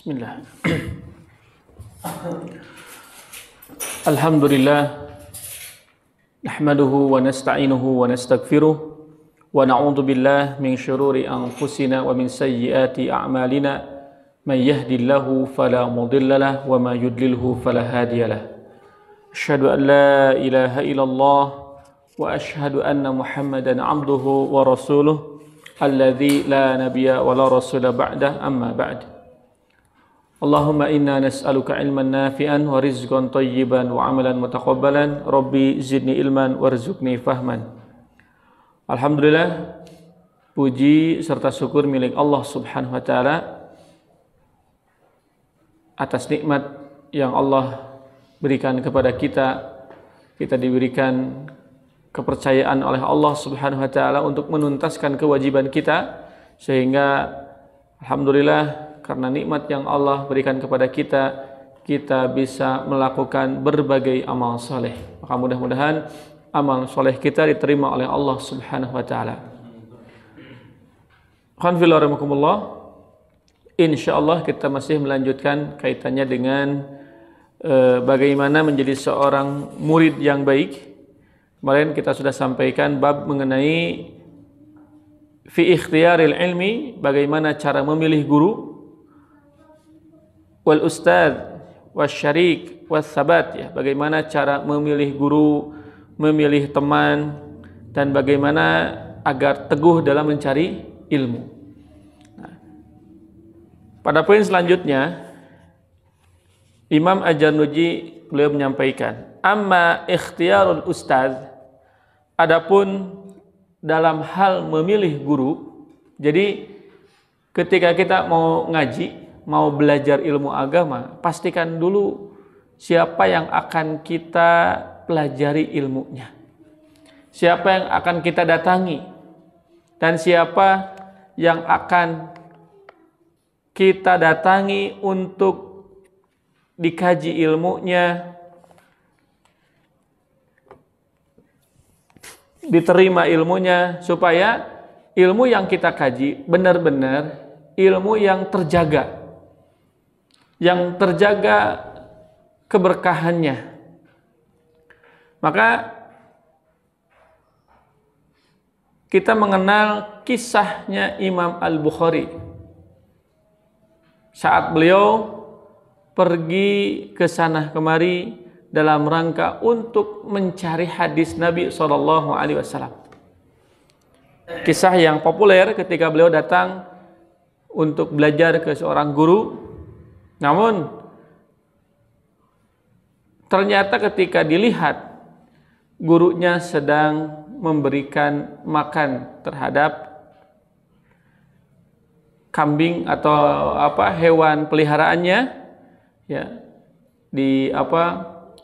Bismillah. Alhamdulillah. Nahmaduhu wa nasta'inuhu wa nastaghfiruh wa na'udzu billahi min syururi anfusina wa min sayyiati a'malina. May yahdihillahu fala mudilla lahu wa may yudlilhu fala hadiyalah. Asyhadu an la ilaha illallah wa asyhadu anna Muhammadan 'abduhu wa rasuluh alladzi la nabiyya wa la rasula ba'dah, amma ba'd. Allahumma inna nas'aluka ilman nafi'an wa rizqan thayyiban wa amalan mutaqabbalan. Rabbi zidni ilman warzuqni fahman. Alhamdulillah, puji serta syukur milik Allah Subhanahu wa taala atas nikmat yang Allah berikan kepada kita. Kita diberikan kepercayaan oleh Allah Subhanahu wa taala untuk menuntaskan kewajiban kita, sehingga alhamdulillah karena nikmat yang Allah berikan kepada kita, kita bisa melakukan berbagai amal soleh. Maka mudah-mudahan amal soleh kita diterima oleh Allah Subhanahu wa taala. Insyaallah kita masih melanjutkan kaitannya dengan bagaimana menjadi seorang murid yang baik. Kemarin kita sudah sampaikan bab mengenai fi ikhtiyaril ilmi, bagaimana cara memilih guru, wal ustadz wasyarik wasabat, ya, bagaimana cara memilih guru, memilih teman, dan bagaimana agar teguh dalam mencari ilmu. Nah, pada poin selanjutnya Imam Az-Zarnuji beliau menyampaikan, amma ikhtiyarul ustadz, adapun dalam hal memilih guru. Jadi ketika kita mau ngaji, mau belajar ilmu agama, pastikan dulu siapa yang akan kita pelajari ilmunya, siapa yang akan kita datangi, dan siapa yang akan kita datangi untuk dikaji ilmunya, diterima ilmunya, supaya ilmu yang kita kaji benar-benar ilmu yang terjaga, yang terjaga keberkahannya. Maka kita mengenal kisahnya Imam Al-Bukhari saat beliau pergi ke sana kemari dalam rangka untuk mencari hadis Nabi SAW. Kisah yang populer ketika beliau datang untuk belajar ke seorang guru. Namun ternyata ketika dilihat gurunya sedang memberikan makan terhadap kambing atau hewan peliharaannya, ya,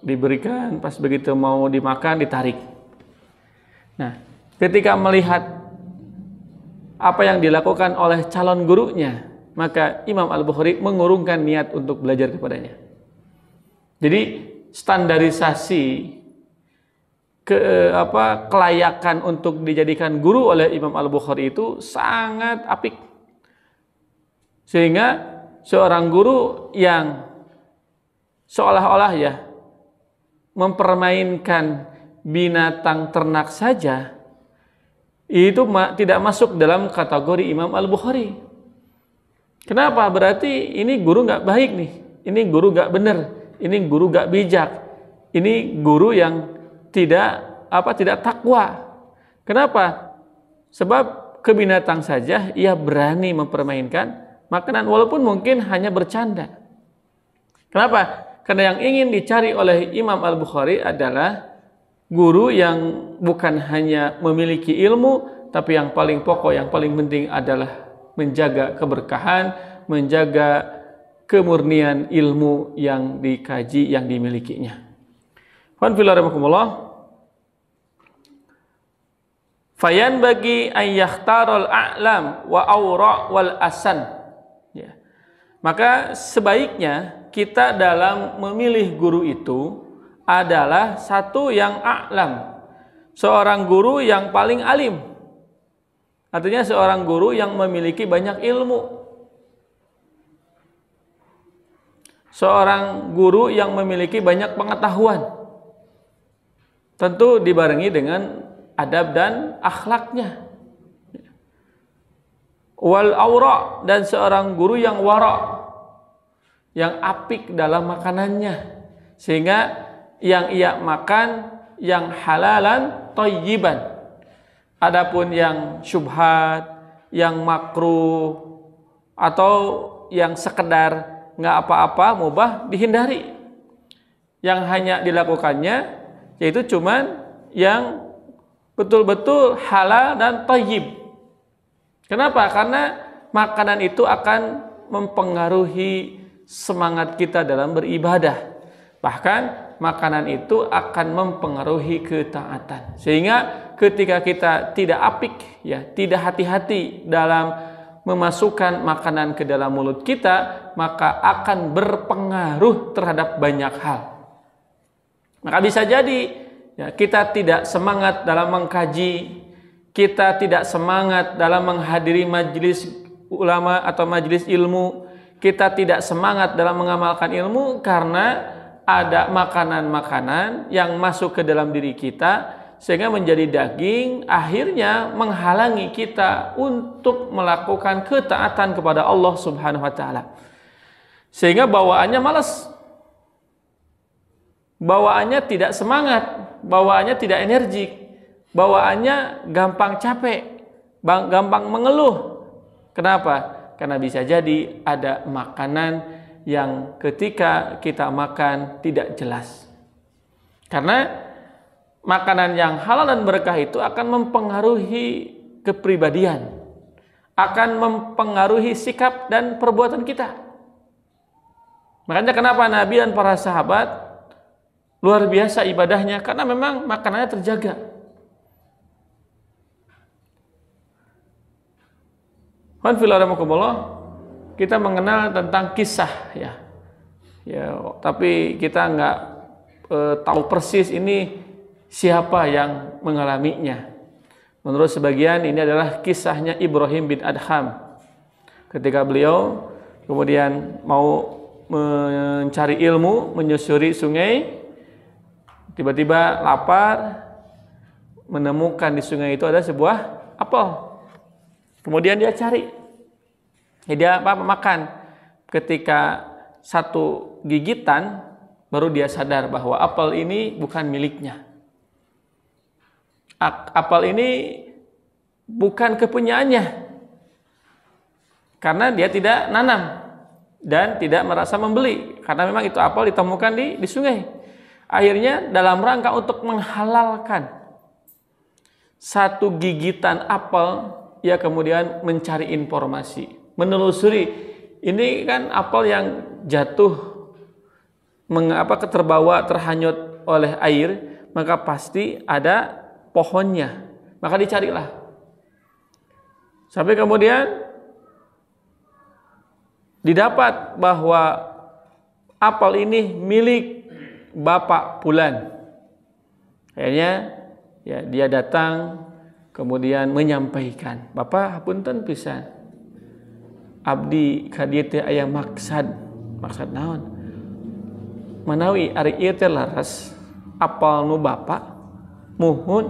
diberikan, pas begitu mau dimakan ditarik. Nah, ketika melihat apa yang dilakukan oleh calon gurunya, maka Imam Al-Bukhari mengurungkan niat untuk belajar kepadanya. Jadi standarisasi kelayakan untuk dijadikan guru oleh Imam Al-Bukhari itu sangat apik, sehingga seorang guru yang seolah-olah ya mempermainkan binatang ternak saja, itu tidak masuk dalam kategori Imam Al-Bukhari. Kenapa? Berarti ini guru nggak baik nih, ini guru nggak benar, ini guru nggak bijak, ini guru yang tidak takwa. Kenapa? Sebab ke binatang saja ia berani mempermainkan makanan, walaupun mungkin hanya bercanda. Kenapa? Karena yang ingin dicari oleh Imam Al-Bukhari adalah guru yang bukan hanya memiliki ilmu, tapi yang paling pokok, yang paling penting adalah menjaga keberkahan, menjaga kemurnian ilmu yang dikaji, yang dimilikinya. Fayan bagi ayyahtarul a'lam wa awra wal asan. Ya. Maka sebaiknya kita dalam memilih guru itu adalah satu yang a'lam, seorang guru yang paling alim. Artinya seorang guru yang memiliki banyak ilmu. seorang guru yang memiliki banyak pengetahuan, tentu dibarengi dengan adab dan akhlaknya. Wal aura, dan seorang guru yang wara, yang apik dalam makanannya, sehingga yang ia makan yang halalan thayyiban. Adapun yang syubhat, yang makruh, atau yang sekedar nggak apa-apa, mubah, dihindari. Yang hanya dilakukannya yaitu cuman yang betul-betul halal dan thayyib. Kenapa? Karena makanan itu akan mempengaruhi semangat kita dalam beribadah. Bahkan makanan itu akan mempengaruhi ketaatan. Sehingga ketika kita tidak apik, ya, tidak hati-hati dalam memasukkan makanan ke dalam mulut kita, maka akan berpengaruh terhadap banyak hal. Maka bisa jadi ya, kita tidak semangat dalam mengkaji, kita tidak semangat dalam menghadiri majelis ulama atau majelis ilmu, kita tidak semangat dalam mengamalkan ilmu karena ada makanan-makanan yang masuk ke dalam diri kita sehingga menjadi daging, akhirnya menghalangi kita untuk melakukan ketaatan kepada Allah Subhanahu wa taala. Sehingga bawaannya malas, bawaannya tidak semangat, bawaannya tidak energik, bawaannya gampang capek, gampang mengeluh. Kenapa? Karena bisa jadi ada makanan yang ketika kita makan tidak jelas. Karena makanan yang halal dan berkah itu akan mempengaruhi kepribadian, akan mempengaruhi sikap dan perbuatan kita. Makanya kenapa Nabi dan para sahabat luar biasa ibadahnya, karena memang makanannya terjaga. Kita mengenal tentang kisah, ya, tapi kita nggak tahu persis ini siapa yang mengalaminya. Menurut sebagian ini adalah kisahnya Ibrahim bin Adham. Ketika beliau kemudian mau mencari ilmu, menyusuri sungai, tiba-tiba lapar, menemukan di sungai itu ada sebuah apel. Kemudian dia cari, dia makan. Ketika satu gigitan, baru dia sadar bahwa apel ini bukan miliknya. Apel ini bukan kepunyaannya, karena dia tidak nanam dan tidak merasa membeli, karena memang itu apel ditemukan di sungai. Akhirnya dalam rangka untuk menghalalkan satu gigitan apel, ia kemudian mencari informasi, menelusuri. Ini kan apel yang jatuh, terbawa, terhanyut oleh air, maka pasti ada pohonnya. Maka dicarilah. Sampai kemudian didapat bahwa apel ini milik Bapak Fulan. Akhirnya ya, dia datang kemudian menyampaikan, "Bapak hapunten pisan, abdi ka dieu teh aya maksad naon? Manawi ari ieu teh laras apal nu Bapak muhun.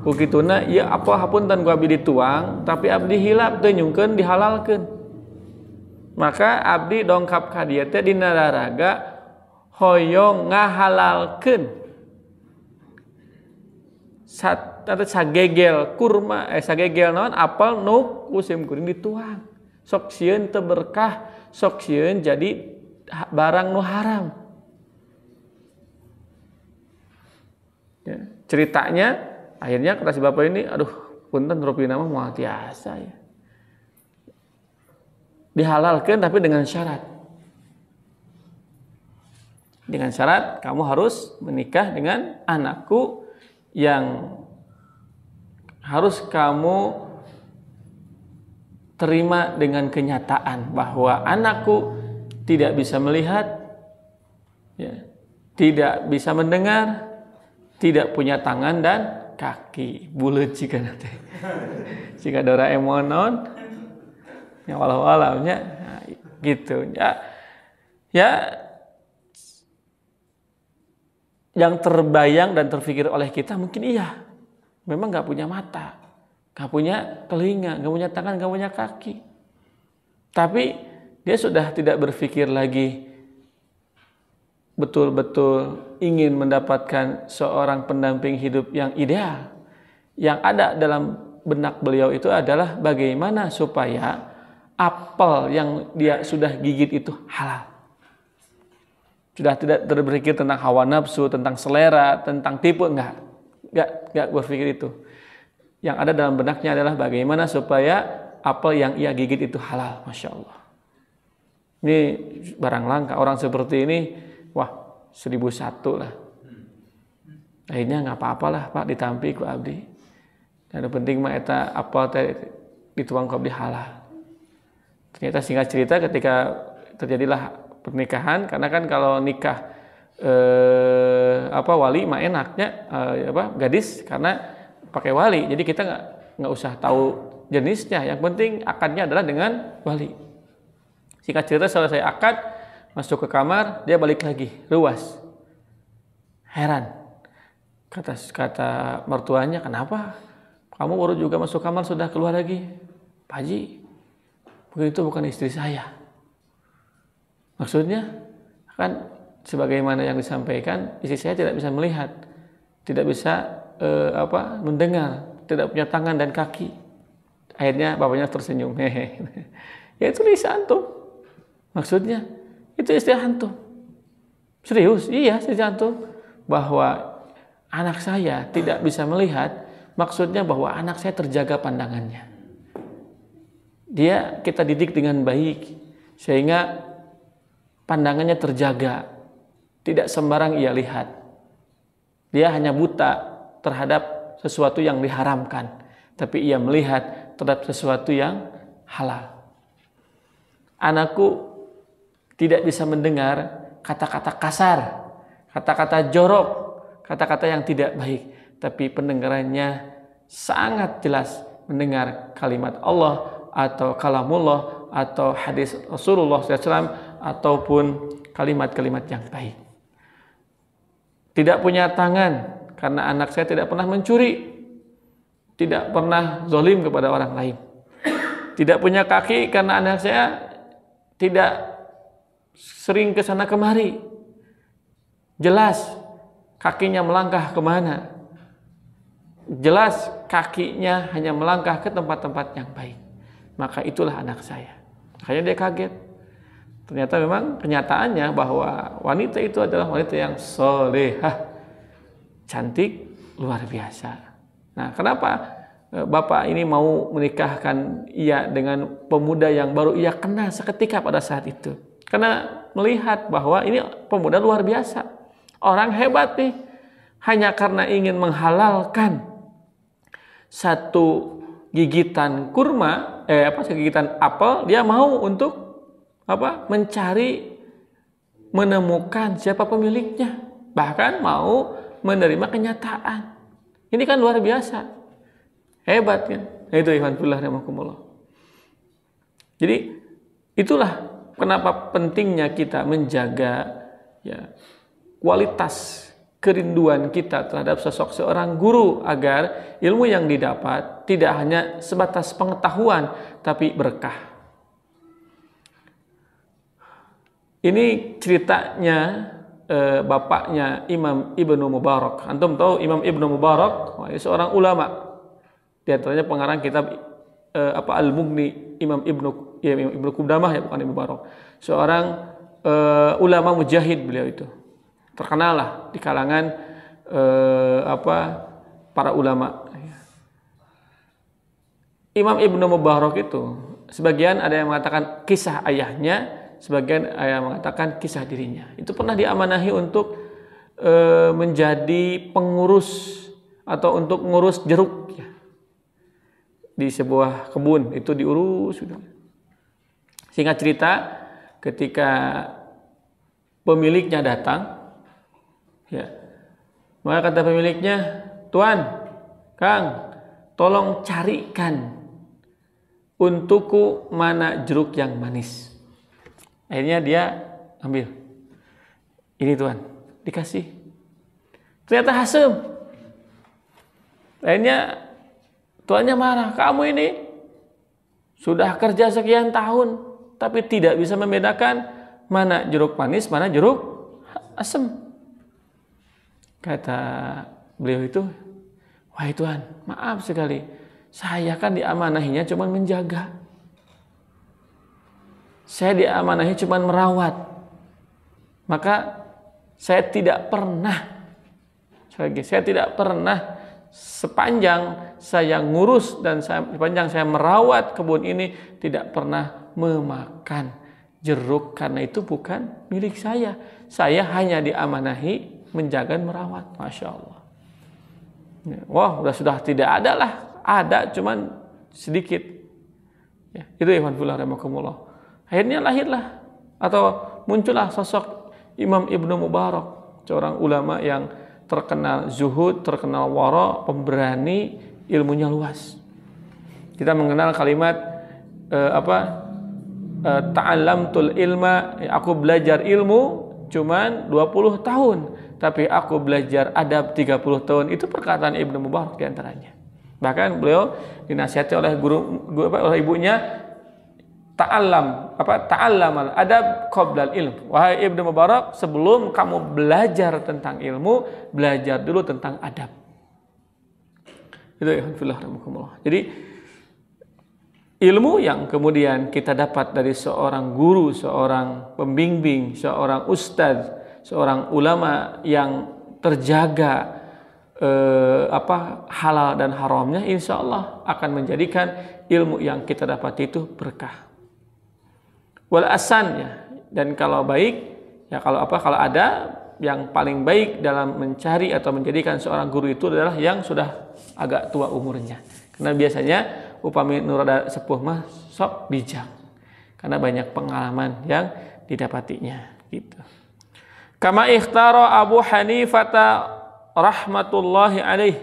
Ku kituna ieu apal hapunten ku abdi dituang, tapi abdi hilap teu nyungkeun dihalalkeun. Maka abdi dongkap ka dieu teh dina raraga hoyong ngahalalkeun sagegel kurma, sagegel naon apel nu kusim kuring dituang. Sok sieun teu berkah, sok sieun jadi barang nu haram." Ya, ceritanya akhirnya kata si bapak ini, "Aduh, punten rupina mah moal tiasa ya." Dihalalkan tapi dengan syarat. Dengan syarat kamu harus menikah dengan anakku yang harus kamu terima dengan kenyataan bahwa anakku tidak bisa melihat, ya, tidak bisa mendengar, tidak punya tangan dan kaki. Buleut jika nanti, jika Doraemon non, ya walau-walaunya. gitu. Ya yang terbayang dan terfikir oleh kita mungkin iya, memang nggak punya mata, nggak punya telinga, nggak punya tangan, nggak punya kaki. Tapi dia sudah tidak berpikir lagi betul-betul ingin mendapatkan seorang pendamping hidup yang ideal. Yang ada dalam benak beliau itu adalah bagaimana supaya apel yang dia sudah gigit itu halal. Sudah tidak berpikir tentang hawa nafsu, tentang selera, tentang tipe, enggak berpikir itu. Yang ada dalam benaknya adalah bagaimana supaya apel yang ia gigit itu halal. Masya Allah. Ini barang langka. Orang seperti ini, wah 1001 lah. Akhirnya nggak apa-apalah Pak, ditampi ku abdi. Dan yang penting mah eta apel teh dituang ku abdi halal. Ternyata singkat cerita ketika terjadilah pernikahan, karena kan kalau nikah wali mah enaknya gadis karena pakai wali, jadi kita nggak usah tahu jenisnya, yang penting akadnya adalah dengan wali. Singkat cerita selesai akad, masuk ke kamar, dia balik lagi ruas, heran, kata mertuanya, kenapa kamu baru juga masuk kamar sudah keluar lagi? Pak Haji, begitu bukan istri saya. Maksudnya kan sebagaimana yang disampaikan, istri saya tidak bisa melihat, tidak bisa mendengar, tidak punya tangan dan kaki. Akhirnya bapaknya tersenyum, hehe. Ya itu istri antum. Maksudnya itu istri antum. Serius? Iya, istri antum. Bahwa anak saya tidak bisa melihat, maksudnya bahwa anak saya terjaga pandangannya. Kita didik dengan baik sehingga pandangannya terjaga, tidak sembarang ia lihat. Dia hanya buta terhadap sesuatu yang diharamkan, tapi ia melihat terhadap sesuatu yang halal. Anakku tidak bisa mendengar kata-kata kasar, kata-kata jorok, kata-kata yang tidak baik, tapi pendengarannya sangat jelas mendengar kalimat Allah atau kalamullah atau hadis Rasulullah SAW ataupun kalimat-kalimat yang baik. Tidak punya tangan karena anak saya tidak pernah mencuri, tidak pernah zalim kepada orang lain. Tidak punya kaki karena anak saya tidak sering ke sana kemari. Jelas kakinya melangkah kemana. Jelas kakinya hanya melangkah ke tempat-tempat yang baik. Maka itulah anak saya. Makanya dia kaget. Ternyata memang kenyataannya bahwa wanita itu adalah wanita yang solehah, cantik, luar biasa. Nah, kenapa Bapak ini mau menikahkan ia dengan pemuda yang baru ia kenal seketika pada saat itu? Karena melihat bahwa ini pemuda luar biasa, orang hebat nih, hanya karena ingin menghalalkan satu gigitan kurma, gigitan apel, dia mau untuk mencari, menemukan siapa pemiliknya, bahkan mau menerima kenyataan. Ini kan luar biasa, hebat kan? Nah, itu ikhwan fillah rahimakumullah. Jadi itulah kenapa pentingnya kita menjaga kualitas kerinduan kita terhadap sosok seorang guru, agar ilmu yang didapat tidak hanya sebatas pengetahuan tapi berkah. Ini ceritanya bapaknya Imam Ibnu Mubarak. Antum tahu Imam Ibnu Mubarak? Seorang ulama. Di antaranya pengarang kitab Al-Mughni, Imam Ibnu Qudamah, bukan Ibnu Mubarak. Seorang ulama mujahid beliau itu. Terkenal lah di kalangan para ulama. Imam Ibnu Mubarak itu sebagian ada yang mengatakan kisah ayahnya, sebagian yang mengatakan kisah dirinya. Itu pernah diamanahi untuk menjadi pengurus atau untuk ngurus jeruk di sebuah kebun, itu diurus. Singkat cerita, ketika pemiliknya datang, maka kata pemiliknya, "Tuan, Kang, tolong carikan untukku mana jeruk yang manis." Akhirnya dia ambil. Ini Tuan, dikasih. Ternyata hasem. Akhirnya tuannya marah. Kamu ini sudah kerja sekian tahun, tapi tidak bisa membedakan mana jeruk manis, mana jeruk asam. Kata beliau itu, wahai Tuan, maaf sekali. Saya kan diamanahinya cuma menjaga. Saya diamanahi cuma merawat. Maka saya tidak pernah, saya tidak pernah sepanjang saya ngurus dan sepanjang saya merawat kebun ini tidak pernah memakan jeruk karena itu bukan milik saya. Saya hanya diamanahi menjaga dan merawat. Masya Allah. Wah, sudah tidak ada lah. Ada, cuman sedikit. Ya, itu Ikhwan fillah rahimakumullah. Akhirnya lahirlah atau muncullah sosok Imam Ibnu Mubarak, seorang ulama yang terkenal zuhud, terkenal wara, pemberani, ilmunya luas. Kita mengenal kalimat ta'allamtul ilma, aku belajar ilmu cuman 20 tahun, tapi aku belajar adab 30 tahun. Itu perkataan Ibnu Mubarak diantaranya. Bahkan beliau dinasihati oleh oleh ibunya, ta'allamal adab qoblal ilm. Wahai Ibnu Mubarak, sebelum kamu belajar tentang ilmu, belajar dulu tentang adab. Itu ya fillah rahimakumullah. Jadi ilmu yang kemudian kita dapat dari seorang guru, seorang pembimbing, seorang ustadz, seorang ulama yang terjaga halal dan haramnya, insya Allah akan menjadikan ilmu yang kita dapat itu berkah. Wal asan, ya, dan kalau baik, ya kalau ada yang paling baik dalam mencari atau menjadikan seorang guru itu adalah yang sudah agak tua umurnya. Karena biasanya upami nurada sepuh mah sok bijak, karena banyak pengalaman yang didapatinya gitu. Kama ikhtara Abu Hanifah rahmatullahi alaih,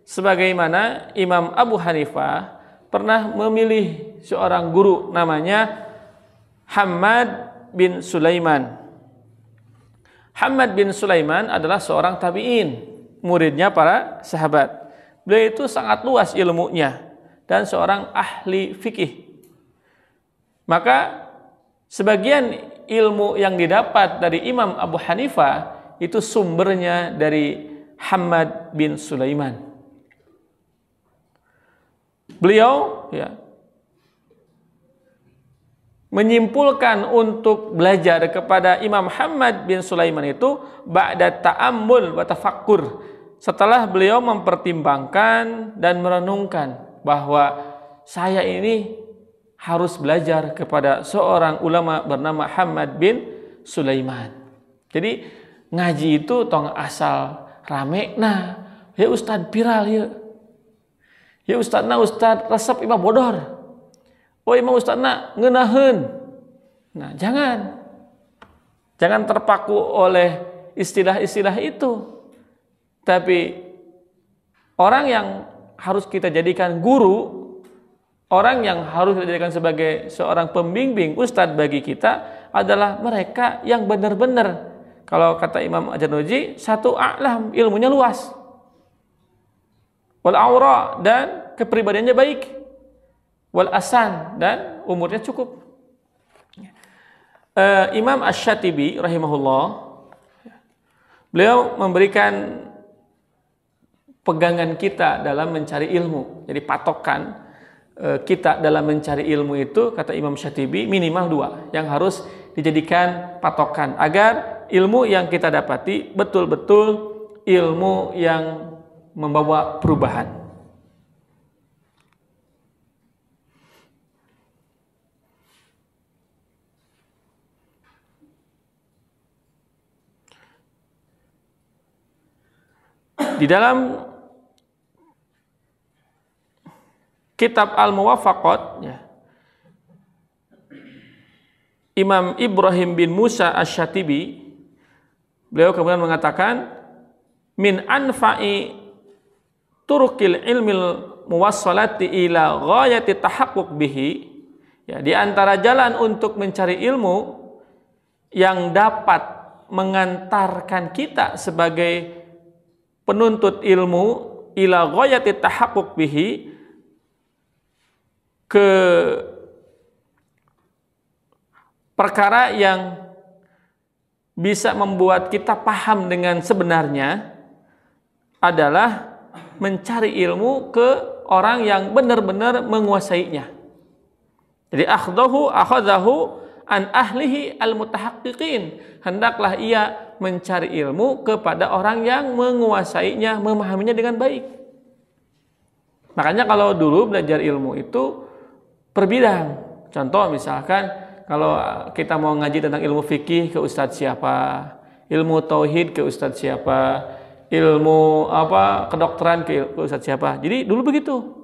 sebagaimana Imam Abu Hanifah pernah memilih seorang guru namanya Hammad bin Sulaiman. Hammad bin Sulaiman adalah seorang tabi'in, muridnya para sahabat. Beliau itu sangat luas ilmunya dan seorang ahli fikih. Maka sebagian ilmu yang didapat dari Imam Abu Hanifah itu sumbernya dari Hammad bin Sulaiman. Beliau menyimpulkan untuk belajar kepada Imam Hammad bin Sulaiman itu ba'da ta'ammul wa tafakkur, setelah beliau mempertimbangkan dan merenungkan bahwa saya ini harus belajar kepada seorang ulama bernama Hammad bin Sulaiman. Jadi ngaji itu tong asal rame, nah ya Ustad viral ya Ustad resep imam bodor, oh imam Ustadna ngeunaheun. Nah, jangan terpaku oleh istilah-istilah itu. Tapi orang yang harus kita jadikan guru, orang yang harus kita jadikan sebagai seorang pembimbing, ustadz bagi kita adalah mereka yang benar-benar, kalau kata Imam Ad-Darnuji, satu a'lam, ilmunya luas, wal aura, dan kepribadiannya baik, wal asan, dan umurnya cukup. Imam Asy-Syatibi rahimahullah, beliau memberikan pegangan kita dalam mencari ilmu. Jadi patokan kita dalam mencari ilmu itu, kata Imam Syatibi, minimal 2 yang harus dijadikan patokan agar ilmu yang kita dapati betul-betul ilmu yang membawa perubahan. Di dalam kitab Al-Muwafaqat, Imam Ibrahim bin Musa Asy-Syatibi, beliau kemudian mengatakan, min anfa'i turukil ilmil muwassalati ila ghayati tahaqquq bihi, di antara jalan untuk mencari ilmu yang dapat mengantarkan kita sebagai penuntut ilmu ila ghayati tahaqquq bihi, ke perkara yang bisa membuat kita paham dengan sebenarnya, adalah mencari ilmu ke orang yang benar-benar menguasainya. Jadi akhadahu an ahlihi al-mutahaqqiqin. Hendaklah ia mencari ilmu kepada orang yang menguasainya, memahaminya dengan baik. Makanya kalau dulu belajar ilmu itu per bidang. Contoh misalkan kalau kita mau ngaji tentang ilmu fikih ke ustadz siapa, ilmu tauhid ke ustadz siapa, ilmu kedokteran ke ustadz siapa. Jadi dulu begitu.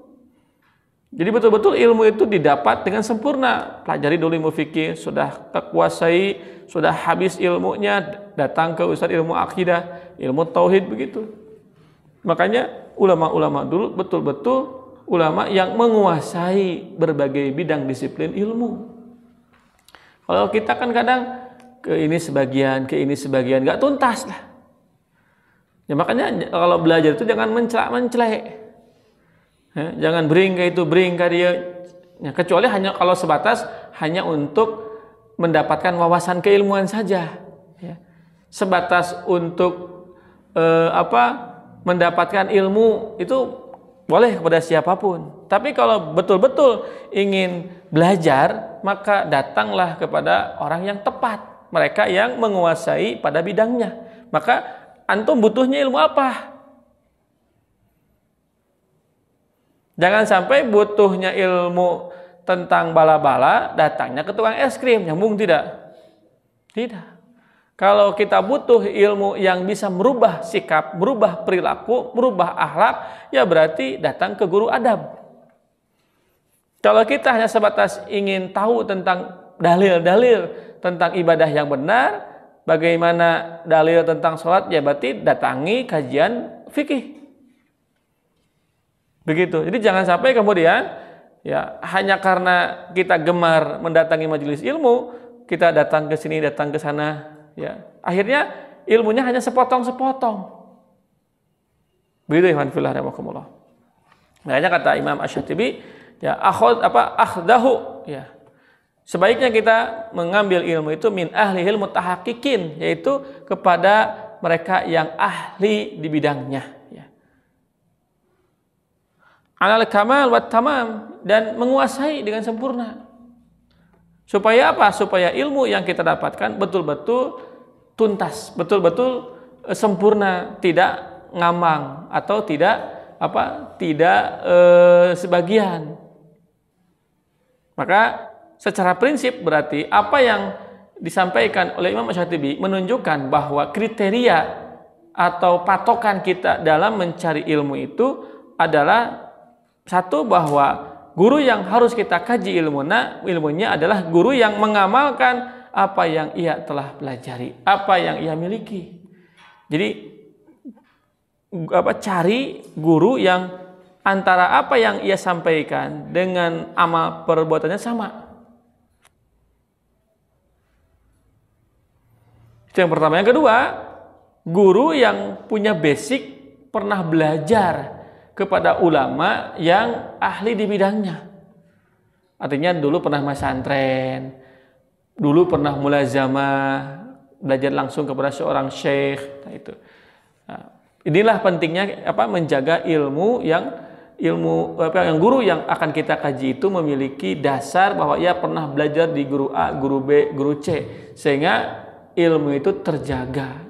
Jadi betul-betul ilmu itu didapat dengan sempurna. Pelajari dulu ilmu fikih, sudah kuasai, sudah habis ilmunya, datang ke ustadz ilmu akidah, ilmu tauhid, begitu. Makanya ulama-ulama dulu betul-betul ulama yang menguasai berbagai bidang disiplin ilmu. Kalau kita kan kadang ke ini sebagian, nggak tuntas lah. Ya makanya kalau belajar itu jangan mencelak-mencelek. Ya, jangan beringkah itu, beringkah dia. Ya, kecuali hanya kalau sebatas hanya untuk mendapatkan wawasan keilmuan saja. Ya. Sebatas untuk mendapatkan ilmu itu boleh kepada siapapun. Tapi kalau betul-betul ingin belajar, maka datanglah kepada orang yang tepat, mereka yang menguasai pada bidangnya. Maka antum butuhnya ilmu apa? Jangan sampai butuhnya ilmu tentang bala-bala, datangnya ke tukang es krim, nyambung tidak? Tidak. Kalau kita butuh ilmu yang bisa merubah sikap, merubah perilaku, merubah akhlak, ya berarti datang ke guru adab. Kalau kita hanya sebatas ingin tahu tentang dalil-dalil tentang ibadah yang benar, bagaimana dalil tentang sholat, ya berarti datangi kajian fikih. Begitu. Jadi jangan sampai kemudian ya hanya karena kita gemar mendatangi majelis ilmu, kita datang ke sini, datang ke sana, ya. Akhirnya ilmunya hanya sepotong-sepotong. Begitu ikhwan fillah rahimakumullah. Makanya kata Imam Asy-Syatibi, ya akhdahu, ya. Sebaiknya kita mengambil ilmu itu min ahlihil mutahaqqiqin, yaitu kepada mereka yang ahli di bidangnya. Alal kamal wat tamam, dan menguasai dengan sempurna. Supaya apa? Supaya ilmu yang kita dapatkan betul-betul tuntas, betul-betul sempurna, tidak ngambang atau tidak sebagian. Maka secara prinsip berarti apa yang disampaikan oleh Imam Asy-Syatibi menunjukkan bahwa kriteria atau patokan kita dalam mencari ilmu itu adalah satu, bahwa guru yang harus kita kaji ilmunya adalah guru yang mengamalkan apa yang ia telah pelajari, apa yang ia miliki. Jadi cari guru yang antara apa yang ia sampaikan dengan amal perbuatannya sama. Itu yang pertama. Yang kedua, guru yang punya basic, pernah belajar kepada ulama yang ahli di bidangnya. Artinya dulu pernah masantren, dulu pernah mulazamah, belajar langsung kepada seorang syekh. Nah, itu. Nah, inilah pentingnya menjaga ilmu yang guru yang akan kita kaji itu memiliki dasar bahwa ia pernah belajar di guru A, guru B, guru C, sehingga ilmu itu terjaga.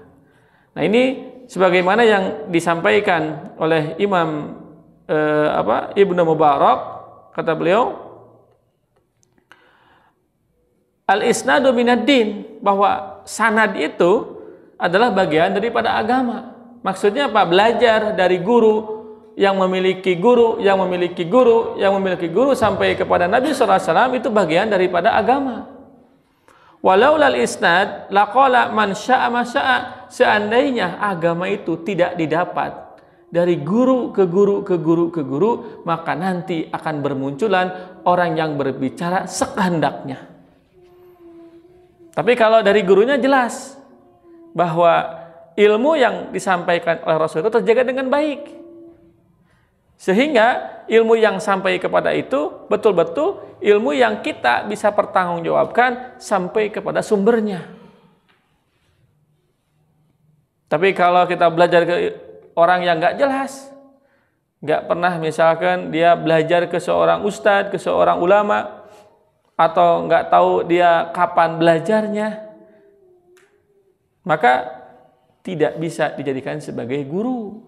Nah, ini sebagaimana yang disampaikan oleh Imam Ibnu Mubarak, kata beliau, al-isnadu minad-din, bahwa sanad itu adalah bagian daripada agama. Maksudnya apa? Belajar dari guru yang memiliki guru, yang memiliki guru, yang memiliki guru sampai kepada Nabi sallallahu alaihi wasallam, itu bagian daripada agama. Walau lal isnad laqala man syaa ma syaa. Seandainya agama itu tidak didapat dari guru ke guru ke guru ke guru, maka nanti akan bermunculan orang yang berbicara sekehendaknya. Tapi kalau dari gurunya jelas bahwa ilmu yang disampaikan oleh Rasul itu terjaga dengan baik. Sehingga ilmu yang sampai kepada itu betul-betul ilmu yang kita bisa pertanggungjawabkan sampai kepada sumbernya. Tapi kalau kita belajar ke orang yang nggak jelas, nggak pernah misalkan dia belajar ke seorang ustadz, ke seorang ulama, atau nggak tahu dia kapan belajarnya, maka tidak bisa dijadikan sebagai guru.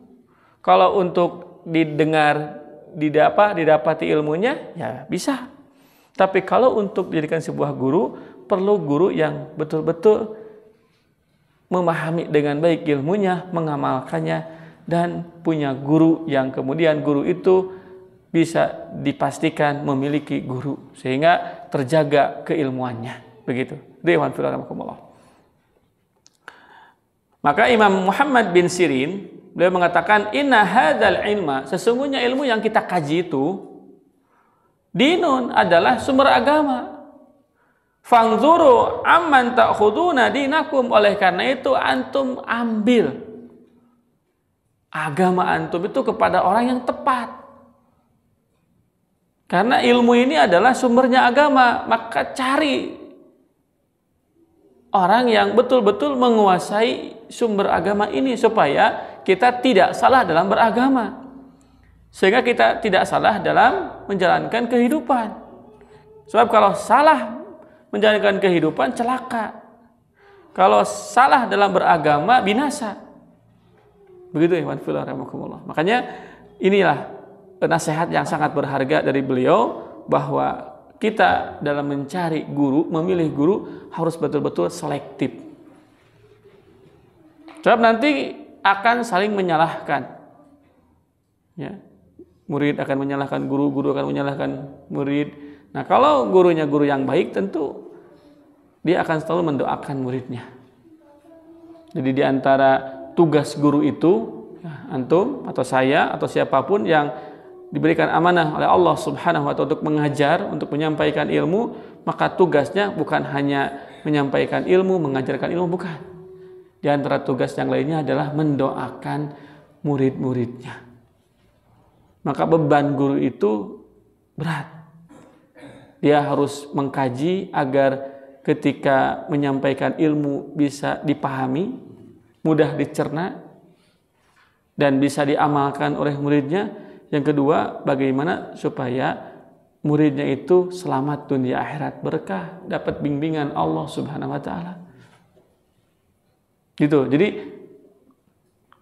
Kalau untuk didengar, didapati ilmunya, ya bisa. Tapi kalau untuk dijadikan sebuah guru, perlu guru yang betul-betul memahami dengan baik ilmunya, mengamalkannya, dan punya guru yang kemudian guru itu bisa dipastikan memiliki guru sehingga terjaga keilmuannya. Begitu. Dewan filarahimakumullah. Maka Imam Muhammad bin Sirin beliau mengatakan inna hadzal ilma, sesungguhnya ilmu yang kita kaji itu dinun adalah sumber agama. Fangzuru amman ta'khuduna dinakum, oleh karena itu antum ambil agama antum itu kepada orang yang tepat. Karena ilmu ini adalah sumbernya agama, maka cari orang yang betul-betul menguasai sumber agama ini supaya kita tidak salah dalam beragama. Sehingga kita tidak salah dalam menjalankan kehidupan. Sebab kalau salah menjalankan kehidupan celaka. Kalau salah dalam beragama binasa. Begitu ya, warahmatullahi. Makanya inilah nasihat yang sangat berharga dari beliau bahwa kita dalam mencari guru, memilih guru harus betul-betul selektif. Sebab nanti akan saling menyalahkan. Ya. Murid akan menyalahkan guru, guru akan menyalahkan murid. Nah, kalau gurunya guru yang baik, tentu dia akan selalu mendoakan muridnya. Jadi di antara tugas guru itu, ya, antum atau saya atau siapapun yang diberikan amanah oleh Allah Subhanahu wa ta'ala untuk mengajar, untuk menyampaikan ilmu, maka tugasnya bukan hanya menyampaikan ilmu, mengajarkan ilmu, bukan. Di antara tugas yang lainnya adalah mendoakan murid-muridnya. Maka beban guru itu berat. Dia harus mengkaji agar ketika menyampaikan ilmu bisa dipahami, mudah dicerna, dan bisa diamalkan oleh muridnya. Yang kedua, bagaimana supaya muridnya itu selamat dunia akhirat, berkah, dapat bimbingan Allah Subhanahu wa ta'ala. Gitu. Jadi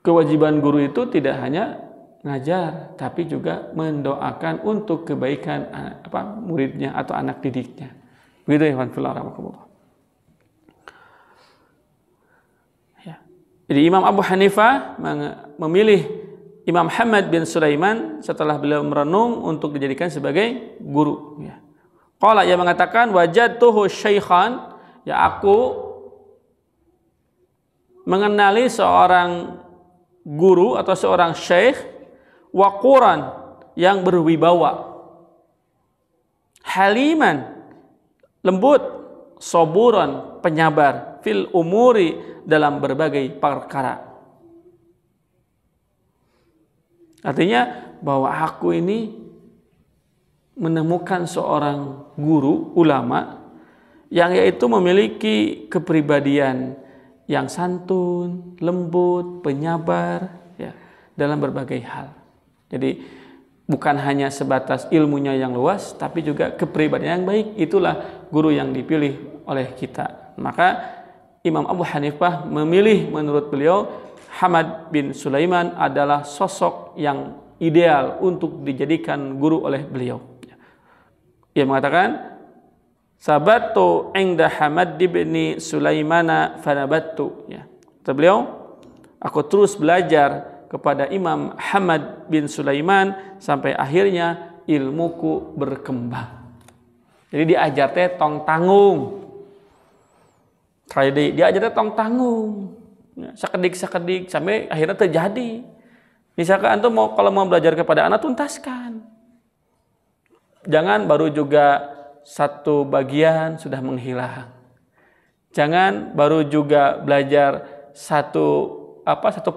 kewajiban guru itu tidak hanya ngajar, tapi juga mendoakan untuk kebaikan muridnya atau anak didiknya. Begitu ya, ya. Jadi Imam Abu Hanifah memilih Imam Hamad bin Sulaiman setelah beliau merenung untuk dijadikan sebagai guru. Ya. Qala, ia mengatakan wajadtuhu syaikhan, ya aku mengenali seorang guru atau seorang syekh waquran yang berwibawa, haliman lembut, saburan penyabar, fil umuri dalam berbagai perkara. Artinya bahwa aku ini menemukan seorang guru, ulama, yang yaitu memiliki kepribadian yang santun, lembut, penyabar, ya, dalam berbagai hal. Jadi bukan hanya sebatas ilmunya yang luas, tapi juga kepribadian yang baik. Itulah guru yang dipilih oleh kita. Maka Imam Abu Hanifah memilih, menurut beliau, Hamad bin Sulaiman adalah sosok yang ideal untuk dijadikan guru oleh beliau. Ia mengatakan, sabatu inda Hamad bin Sulaimana fanabattu. Ya. Kata beliau, aku terus belajar kepada Imam Hamad bin Sulaiman sampai akhirnya ilmuku berkembang. Jadi diajar teh tong tanggung. Diajar teh tong tanggung. Sekedik-sekedik sampai akhirnya terjadi. Misalkan antum kalau mau belajar kepada anak, tuntaskan. Jangan baru juga satu bagian sudah menghilang. Jangan baru juga belajar satu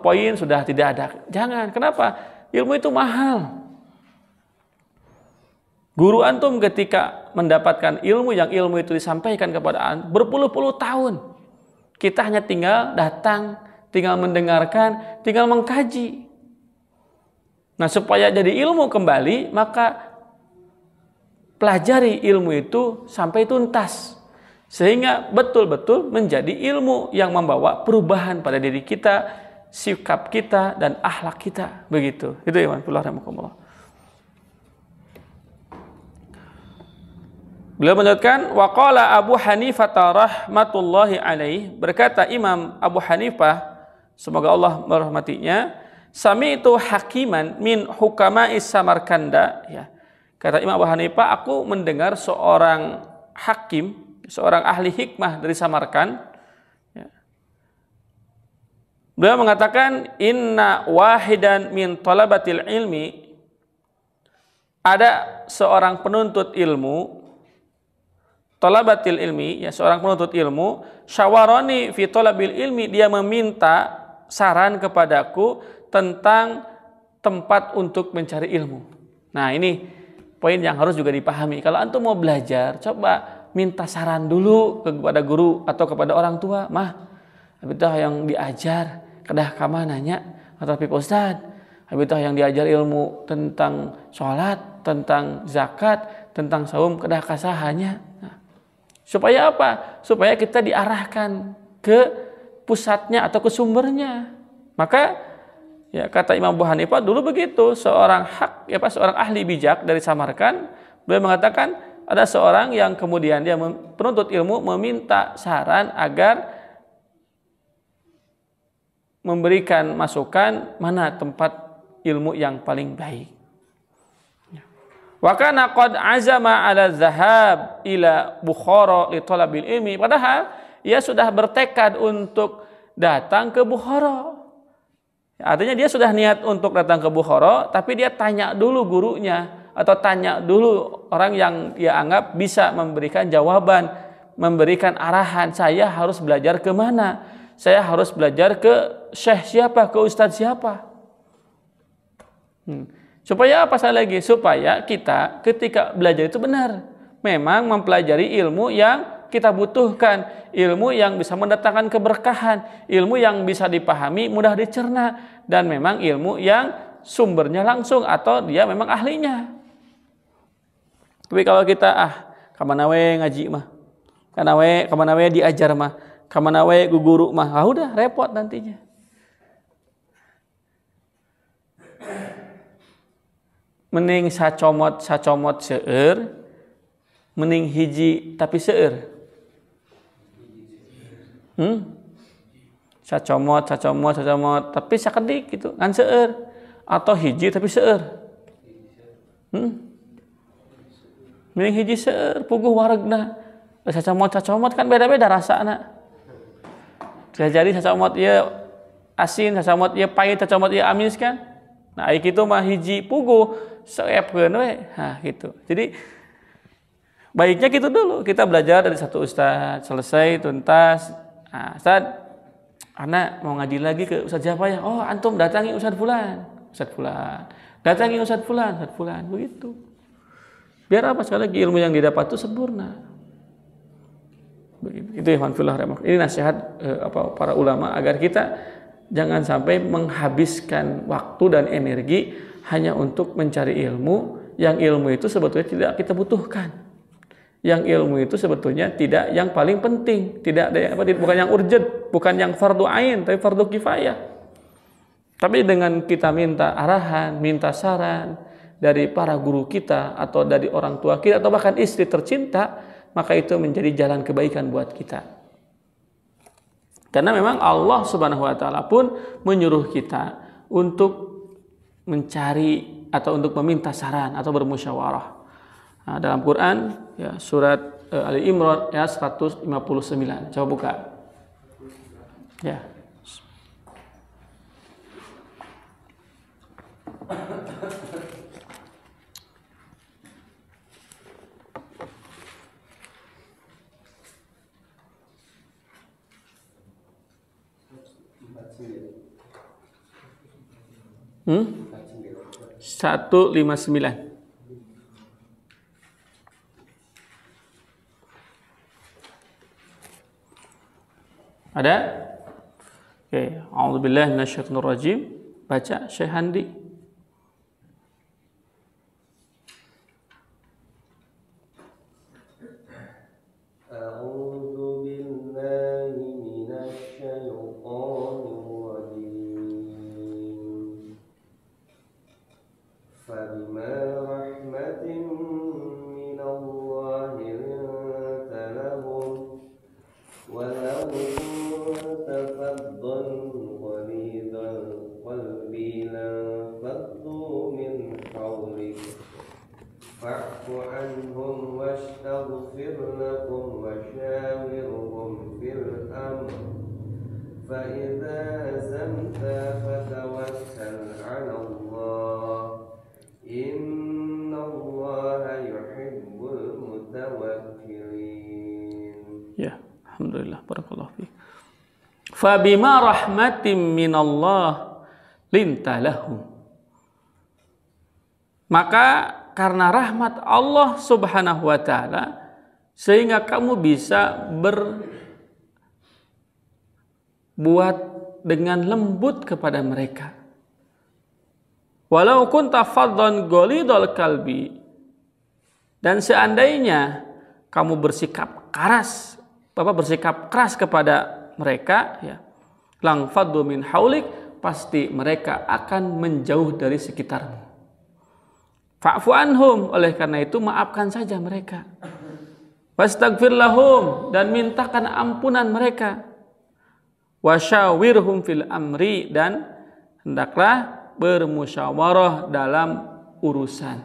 poin sudah tidak ada. Jangan. Kenapa? Ilmu itu mahal. Guru antum ketika mendapatkan ilmu yang ilmu itu disampaikan kepada antum berpuluh-puluh tahun. Kita hanya tinggal datang, tinggal mendengarkan, tinggal mengkaji. Nah, supaya jadi ilmu kembali, maka pelajari ilmu itu sampai tuntas. Sehingga betul-betul menjadi ilmu yang membawa perubahan pada diri kita, sikap kita, dan akhlak kita. Begitu. Itu ya, Alhamdulillah. Beliau menyebutkan waqala Abu Hanifah rahmatullahi alaih, berkata Imam Abu Hanifah semoga Allah merahmatinya, sami'tu hakiman min hukama'is Samarkanda, ya. Kata Imam Abu Hanifah, aku mendengar seorang hakim, seorang ahli hikmah dari Samarkand, ya. Beliau mengatakan inna wahidan min talabatil ilmi, ada seorang penuntut ilmu, talabatil ilmi, ya, seorang penuntut ilmu, syawaroni fi talabil ilmi, dia meminta saran kepadaku tentang tempat untuk mencari ilmu. Nah, ini poin yang harus juga dipahami. Kalau antum mau belajar, coba minta saran dulu kepada guru atau kepada orang tua. Mah, habitah yang diajar kedah ka nanya atau Pak Ustaz, habitah yang diajar ilmu tentang sholat, tentang zakat, tentang saum kedah kasahanya. Nah, supaya apa? Supaya kita diarahkan ke pusatnya atau ke sumbernya. Maka ya kata Imam Abu Hanifah dulu begitu, seorang seorang ahli bijak dari Samarkand, beliau mengatakan ada seorang yang kemudian dia penuntut ilmu meminta saran agar memberikan masukan mana tempat ilmu yang paling baik. Wa kana qad azama ala zahab ila Bukhara li talabil ilmi. Padahal ia sudah bertekad untuk datang ke Bukhara. Artinya dia sudah niat untuk datang ke Bukhara, tapi dia tanya dulu gurunya atau tanya dulu orang yang dia anggap bisa memberikan jawaban, memberikan arahan, saya harus belajar ke mana? Saya harus belajar ke syekh siapa, ke ustadz siapa? Supaya apa lagi? Supaya kita ketika belajar itu benar. Memang mempelajari ilmu yang kita butuhkan, ilmu yang bisa mendatangkan keberkahan, ilmu yang bisa dipahami, mudah dicerna, dan memang ilmu yang sumbernya langsung atau dia memang ahlinya. Tapi kalau kita kamana we ngaji mah, kamana we diajar mah, kamana we guru mah, udah repot nantinya. Mending sacomot seueur, mending hiji tapi seueur. Sacomot tapi sakedik gitu, ngan seueur, atau hiji tapi seueur. Mending hiji seueur, puguh waregna. Sacomot kan beda-beda rasana. Bisa jadi sacomot ieu asin, sacomot ieu pahit, sacomot ieu amis kan. Nah, aya kitu mah hiji puguh seepkeun we. Nah, gitu. Jadi baiknya gitu dulu. Kita belajar dari satu ustaz, selesai tuntas. Nah, Ustaz, anak mau ngaji lagi ke ustaz siapa ya? Oh, antum datangi ustaz fulan. Datangi ustaz fulan, begitu. Biar apa? Sekali lagi ilmu yang didapat itu sempurna. Begitu. Itu ya manfillah rahmah. Ini nasihat para ulama agar kita jangan sampai menghabiskan waktu dan energi hanya untuk mencari ilmu yang ilmu itu sebetulnya tidak kita butuhkan. Yang ilmu itu sebetulnya tidak yang paling penting, bukan yang urgent, bukan yang fardu ain, tapi fardu kifayah. Tapi dengan kita minta arahan, minta saran dari para guru kita atau dari orang tua kita atau bahkan istri tercinta, maka itu menjadi jalan kebaikan buat kita. Karena memang Allah Subhanahu wa taala pun menyuruh kita untuk mencari atau untuk meminta saran atau bermusyawarah. Nah, dalam Quran ya surat Ali Imran ayat 159. Coba buka. Ya. 159. Ada? Oke, a'udzubillahi minasyaitonir rajim. Baca Syekh Handi. fa'fu anhum wastaghfir lakum wasyawirhum fil amr fa idza azamta fatawakkal 'ala Allah innallaha yuhibbul mutawakkilin. Ya, alhamdulillah, barakallahu fiik. Fa bima rahmatin minallah linta lahum. Maka karena rahmat Allah Subhanahu wa taala sehingga kamu bisa berbuat dengan lembut kepada mereka. Walau kunta faddan ghalidhal qalbi, dan seandainya kamu bersikap keras kepada mereka, ya, lang faddu min haulik, pasti mereka akan menjauh dari sekitarmu. Fa'fu anhum, oleh karena itu maafkan saja mereka. Wastaghfir lahum, dan mintakan ampunan mereka. Wasyawirhum fil amri, dan hendaklah bermusyawarah dalam urusan.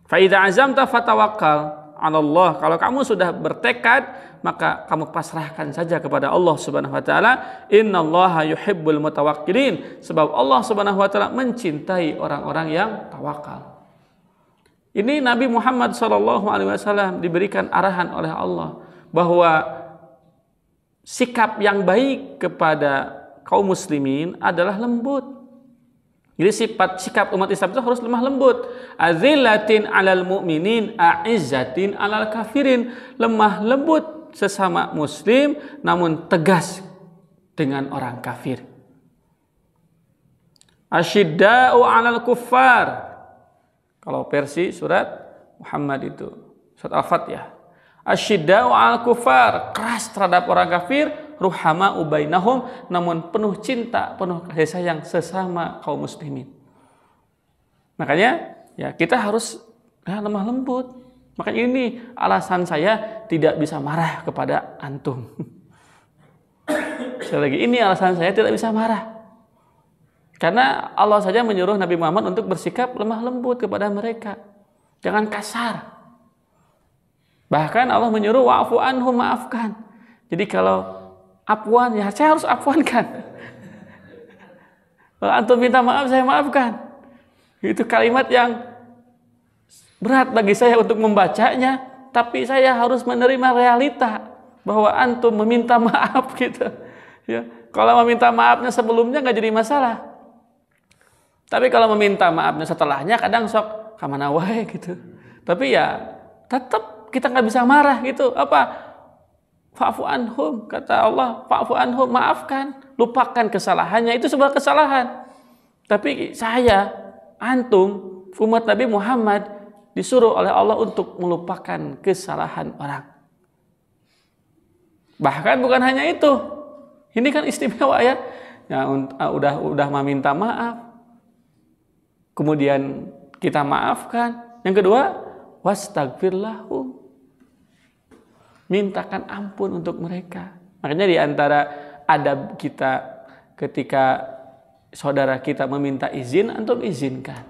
Fa idza azamta fatawakkal 'ala Allah. Kalau kamu sudah bertekad, maka kamu pasrahkan saja kepada Allah Subhanahu wa taala. Innallaha yuhibbul mutawakkilin, sebab Allah Subhanahu wa taala mencintai orang-orang yang tawakal. Ini Nabi Muhammad SAW diberikan arahan oleh Allah bahwa sikap yang baik kepada kaum muslimin adalah lembut. Jadi sikap umat Islam itu harus lemah lembut. Azillatin 'alal mu'minin, a'izzatin 'alal kafirin. Lemah lembut sesama muslim namun tegas dengan orang kafir. Asyidda'u 'alal kuffar. Kalau versi surat Muhammad itu, surat Al-Fatihah. Asyidda'u 'alal kuffar, keras terhadap orang kafir, ruhama'u bainahum, namun penuh cinta, penuh kasih sayang sesama kaum muslimin. Makanya ya kita harus lemah lembut. Makanya ini alasan saya tidak bisa marah kepada antum. Sekali lagi, ini alasan saya tidak bisa marah. Karena Allah saja menyuruh Nabi Muhammad untuk bersikap lemah lembut kepada mereka. Jangan kasar. Bahkan Allah menyuruh wa'fu anhum, maafkan. Jadi kalau afwan, ya saya harus afwankan. Kalau antum minta maaf, saya maafkan. Itu kalimat yang berat bagi saya untuk membacanya, tapi saya harus menerima realita bahwa antum meminta maaf gitu. Ya, kalau meminta maafnya sebelumnya nggak jadi masalah. Tapi kalau meminta maafnya setelahnya kadang sok kamana wae gitu. Tapi ya tetap kita nggak bisa marah gitu. Apa? Fa'fu anhum, kata Allah, fa'fu anhum, maafkan, lupakan kesalahannya, itu sebuah kesalahan. Tapi saya, antum, umat Nabi Muhammad disuruh oleh Allah untuk melupakan kesalahan orang. Bahkan bukan hanya itu. Ini kan istimewa ya. Ya udah meminta maaf. Kemudian kita maafkan. Yang kedua, wastaghfir lahum. Mintakan ampun untuk mereka. Makanya di antara adab kita ketika saudara kita meminta izin, antum izinkan.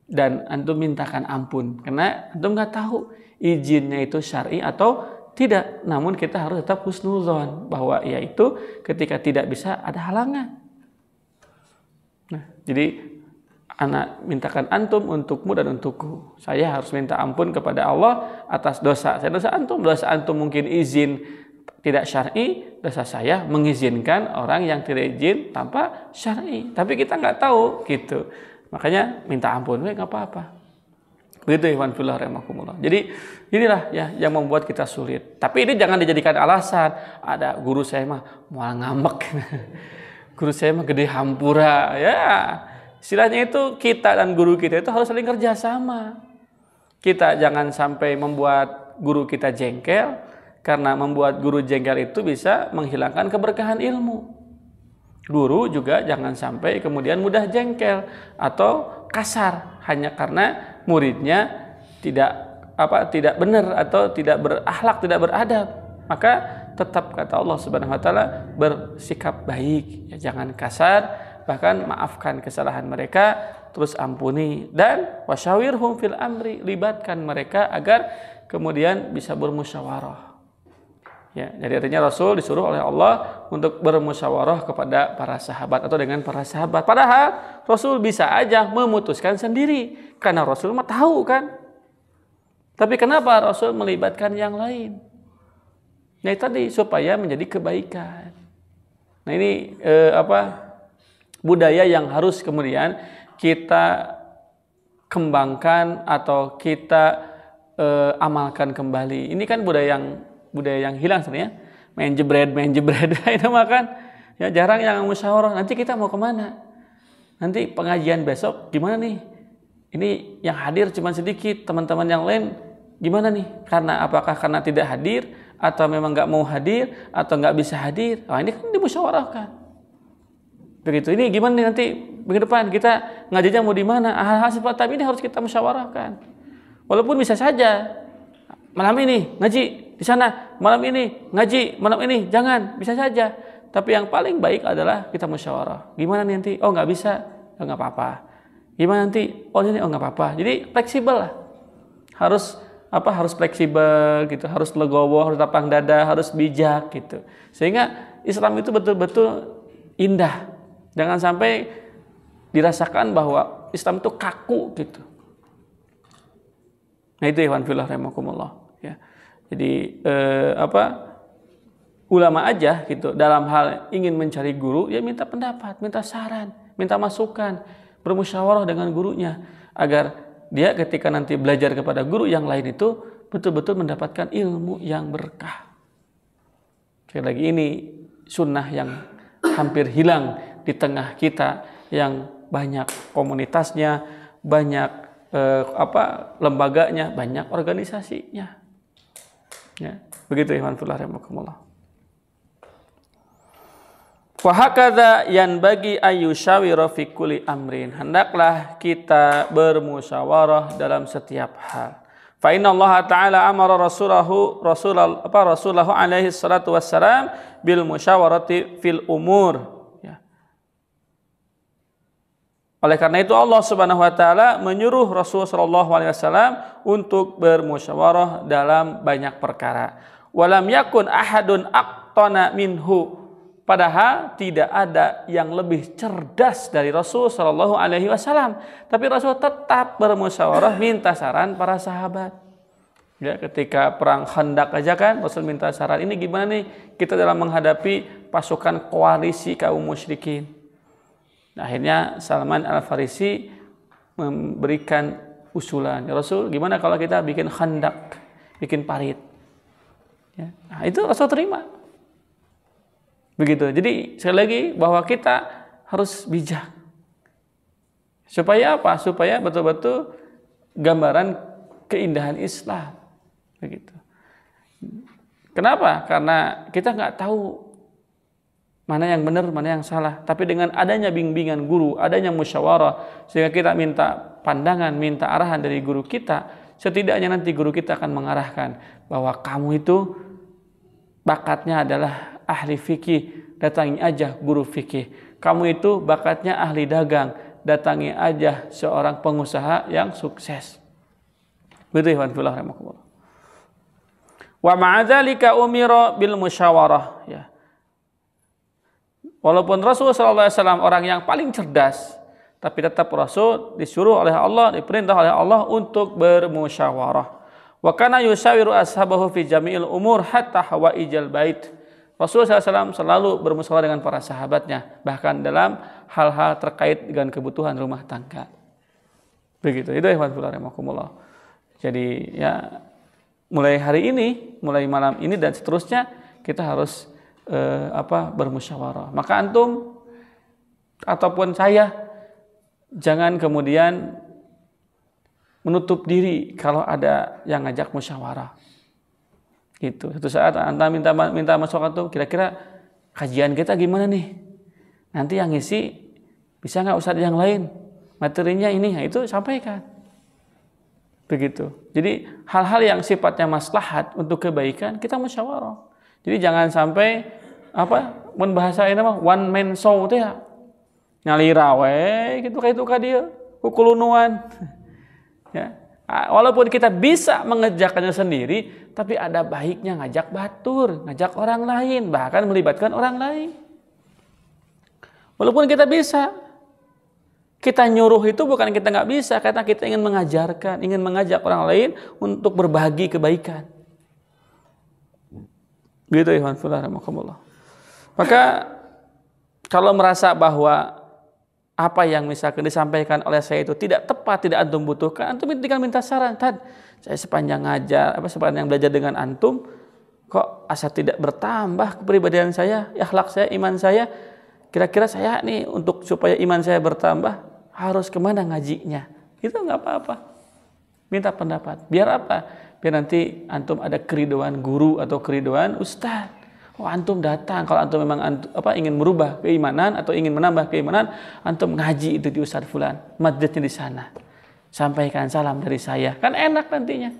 Dan antum mintakan ampun. Karena antum nggak tahu izinnya itu syar'i atau tidak. Namun kita harus tetap husnuzon bahwa yaitu ketika tidak bisa ada halangan. Nah, jadi anak mintakan antum untukmu dan untukku. Saya harus minta ampun kepada Allah atas dosa. Saya dosa antum mungkin izin tidak syar'i, dosa saya mengizinkan orang yang tidak izin tanpa syar'i. Tapi kita nggak tahu gitu. Makanya minta ampun, nggak apa-apa. Begitu ikhwan fillah rahimakumullah. Jadi inilah ya yang membuat kita sulit. Tapi ini jangan dijadikan alasan. Ada guru saya mah mau ngambek. Guru saya mah gede hampura. Ya, istilahnya itu kita dan guru kita itu harus saling kerja sama. Kita jangan sampai membuat guru kita jengkel, karena membuat guru jengkel itu bisa menghilangkan keberkahan ilmu. Guru juga jangan sampai kemudian mudah jengkel atau kasar hanya karena muridnya tidak benar atau tidak berakhlak, tidak beradab. Maka tetap kata Allah Subhanahu wa taala bersikap baik, ya, jangan kasar, bahkan maafkan kesalahan mereka, terus ampuni, dan wasyawirhum fil amri, libatkan mereka agar kemudian bisa bermusyawarah. Ya, jadi artinya Rasul disuruh oleh Allah untuk bermusyawarah kepada para sahabat atau dengan para sahabat. Padahal Rasul bisa aja memutuskan sendiri karena Rasul mah tahu kan. Tapi kenapa Rasul melibatkan yang lain? Nah, tadi supaya menjadi kebaikan. Nah, ini budaya yang harus kemudian kita kembangkan atau kita amalkan kembali. Ini kan budaya yang hilang sebenarnya, main jebret itu makan ya, jarang yang musyawarah. Nanti kita mau kemana, nanti pengajian besok gimana nih, ini yang hadir cuma sedikit, teman-teman yang lain gimana nih, apakah karena tidak hadir atau memang nggak mau hadir atau nggak bisa hadir. Ini kan dimusyawarahkan begitu. Ini gimana nih nanti minggu depan kita ngajinya mau di mana, hal-hal seperti ini harus kita musyawarahkan. Walaupun bisa saja malam ini ngaji di sana, malam ini ngaji, malam ini jangan, bisa saja. Tapi yang paling baik adalah kita musyawarah. Gimana nih nanti? Oh nggak bisa, nggak apa-apa. Gimana nanti? Oh ini, oh nggak apa-apa. Jadi fleksibel lah. Harus fleksibel gitu, harus legowo, harus lapang dada, harus bijak gitu. Sehingga Islam itu betul-betul indah. Jangan sampai dirasakan bahwa Islam itu kaku gitu. Nah itu ikhwan fillah rahimakumullah. Ya. Jadi ulama aja gitu dalam hal ingin mencari guru, ya minta pendapat, minta saran, minta masukan, bermusyawarah dengan gurunya agar dia ketika nanti belajar kepada guru yang lain itu betul-betul mendapatkan ilmu yang berkah. Sekali lagi, ini sunnah yang hampir hilang di tengah kita yang banyak komunitasnya, banyak lembaganya, banyak organisasinya. Ya, begitu ikhwan fillah rahimakumullah. Wa hakadza yanbaghi ayyushawira fi kulli amrin. Hendaklah kita bermusyawarah dalam setiap hal. Fa inna Allah Ta'ala amara rasulahu alaihi salatu wassalam bil musyawarati fil umur. Oleh karena itu Allah Subhanahu wa taala menyuruh Rasul sallallahu alaihi wasallam untuk bermusyawarah dalam banyak perkara. Walam yakun ahadun aqtana minhu. Padahal tidak ada yang lebih cerdas dari Rasul sallallahu alaihi wasallam, tapi Rasul tetap bermusyawarah minta saran para sahabat. Ya, ketika perang Khandaq aja kan Rasul minta saran, ini gimana nih kita dalam menghadapi pasukan koalisi kaum musyrikin. Nah, akhirnya Salman Al-Farisi memberikan usulan, ya Rasul, gimana kalau kita bikin khandak, bikin parit? Ya, nah, itu Rasul terima. Begitu. Jadi sekali lagi bahwa kita harus bijak. Supaya apa? Supaya betul-betul gambaran keindahan Islam. Begitu. Kenapa? Karena kita nggak tahu mana yang benar, mana yang salah. Tapi dengan adanya bimbingan guru, adanya musyawarah, sehingga kita minta pandangan, minta arahan dari guru kita, setidaknya nanti guru kita akan mengarahkan bahwa kamu itu bakatnya adalah ahli fikih, datangi aja guru fikih. Kamu itu bakatnya ahli dagang, datangi aja seorang pengusaha yang sukses. Begitu ikhwan fillah rahimakumullah. Wa ma'adzalika umira bil musyawarah, ya. Walaupun Rasul SAW orang yang paling cerdas, tapi tetap Rasul disuruh oleh Allah, diperintah oleh Allah untuk bermusyawarah. Wa kana yushawiru ashabahu fi jami'il umur hatta hawaijal bait. Rasulullah SAW selalu bermusyawarah dengan para sahabatnya, bahkan dalam hal-hal terkait dengan kebutuhan rumah tangga. Begitu. Itu ya rahimakumullah. Jadi ya mulai hari ini, mulai malam ini dan seterusnya kita harus bermusyawarah. Maka antum ataupun saya jangan kemudian menutup diri kalau ada yang ngajak musyawarah. Gitu. Suatu saat anda minta masukan tuh, kira-kira kajian kita gimana nih? Nanti yang ngisi bisa nggak ustadz yang lain? Materinya ini, nah itu sampaikan. Begitu. Jadi hal-hal yang sifatnya maslahat untuk kebaikan kita musyawarah. Jadi jangan sampai mun bahasa ini mah one man show teh ya. Ngalira we gitu kayak itu ka dieu, kukulunuan. Ya. Walaupun kita bisa mengerjakannya sendiri, tapi ada baiknya ngajak batur, ngajak orang lain, bahkan melibatkan orang lain. Walaupun kita bisa, kita nyuruh itu bukan kita nggak bisa, karena kita ingin mengajarkan, ingin mengajak orang lain untuk berbagi kebaikan. Gitu ya, alhamdulillah. Maka kalau merasa bahwa apa yang misalkan disampaikan oleh saya itu tidak tepat, tidak antum butuhkan, antum tinggal minta saran. Tad, saya sepanjang belajar dengan antum, kok asa tidak bertambah kepribadian saya, akhlak saya, iman saya. Kira-kira saya nih untuk supaya iman saya bertambah harus kemana ngajinya? Itu nggak apa-apa. Minta pendapat. Biar apa? Biar nanti antum ada keridhaan guru atau keridhaan ustaz. Oh, antum datang kalau antum memang ingin merubah keimanan atau ingin menambah keimanan, antum ngaji itu di Ustaz fulan, masjidnya di sana. Sampaikan salam dari saya. Kan enak nantinya.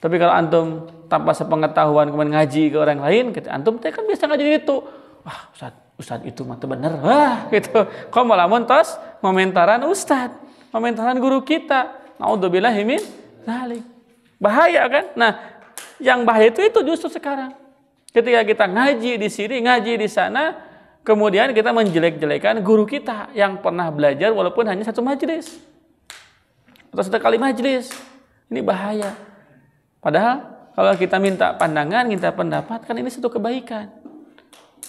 Tapi kalau antum tanpa sepengetahuan kemudian ngaji ke orang lain, antum kan bisa ngaji itu. Wah, Ustaz itu mah bener. Wah, gitu. Kok malah montos komentaran Ustaz, komentaran guru kita. Naudzubillahi min dzalik. Bahaya kan? Nah, yang bahaya itu justru sekarang. Ketika kita ngaji di sini, ngaji di sana, kemudian kita menjelek-jelekan guru kita yang pernah belajar walaupun hanya satu majelis atau satu kali majelis. Ini bahaya. Padahal kalau kita minta pandangan, minta pendapat, kan ini satu kebaikan.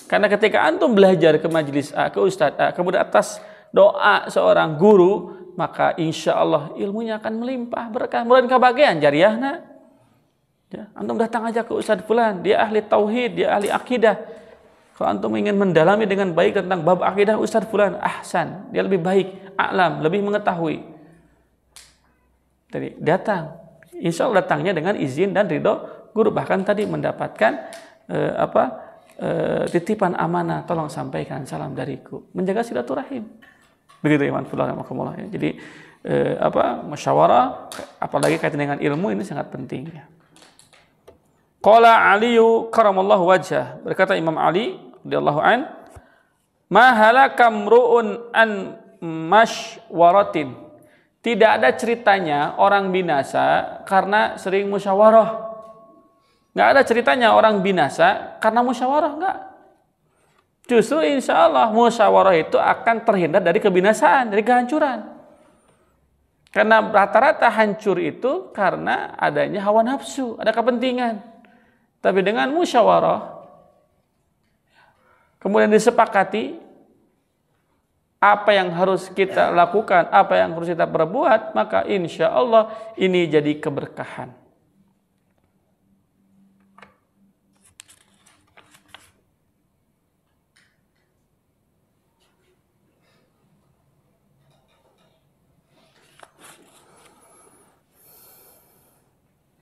Karena ketika antum belajar ke majelis A, ke Ustadz A, kemudian atas doa seorang guru, maka insya Allah ilmunya akan melimpah berkah. Mulai kebagian jariahna. Ya, antum datang aja ke Ustadz fulan, dia ahli tauhid, dia ahli akidah. Kalau antum ingin mendalami dengan baik tentang bab akidah Ustadz fulan, ahsan, dia lebih baik, a'lam, lebih mengetahui. Jadi datang, insya Allah datangnya dengan izin dan ridho guru. Bahkan tadi mendapatkan titipan amanah, tolong sampaikan salam dariku, menjaga silaturahim. Begitu ya, manfaatullah. Jadi musyawarah, apalagi kaitan dengan ilmu ini sangat penting. Ya. Qala Aliyu karamallahu wajhah, berkata Imam Ali radhiyallahu an, ma halaka mru'un an masyawaratin. Tidak ada ceritanya orang binasa karena sering musyawarah. Enggak ada ceritanya orang binasa karena musyawarah, enggak. Justru insya Allah musyawarah itu akan terhindar dari kebinasaan, dari kehancuran. Karena rata-rata hancur itu karena adanya hawa nafsu, ada kepentingan. Tapi dengan musyawarah, kemudian disepakati apa yang harus kita lakukan, apa yang harus kita perbuat, maka insya Allah ini jadi keberkahan.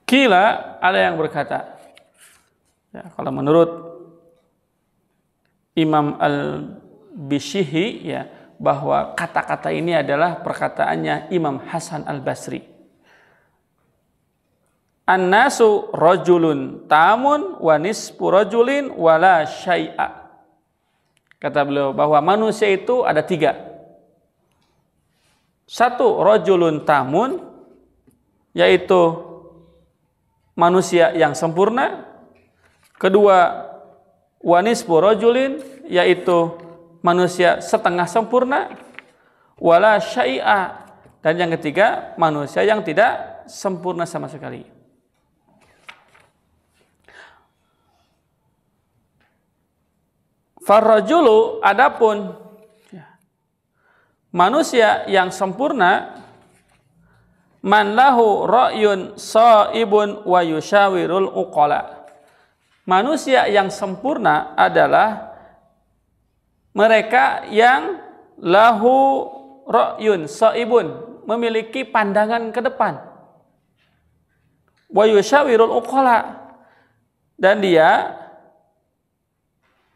Kila, ada yang berkata, ya, kalau menurut Imam Al-Bishihi, ya, bahwa kata-kata ini adalah perkataannya Imam Hasan Al-Basri. An-nasu rajulun tamun wa nisfu rajulin wala syai'a. Kata beliau bahwa manusia itu ada 3. 1 rajulun tamun, yaitu manusia yang sempurna. 2 wanisfu rajulin, yaitu manusia setengah sempurna. Wala syai'a, dan yang 3 manusia yang tidak sempurna sama sekali. Farrajulu, adapun manusia yang sempurna, man lahu ra'yun sha'ibun wa yushawirul uqala. Manusia yang sempurna adalah mereka yang lahu ra'yun sha'ibun, memiliki pandangan ke depan, wa yushawirul uqala, dan dia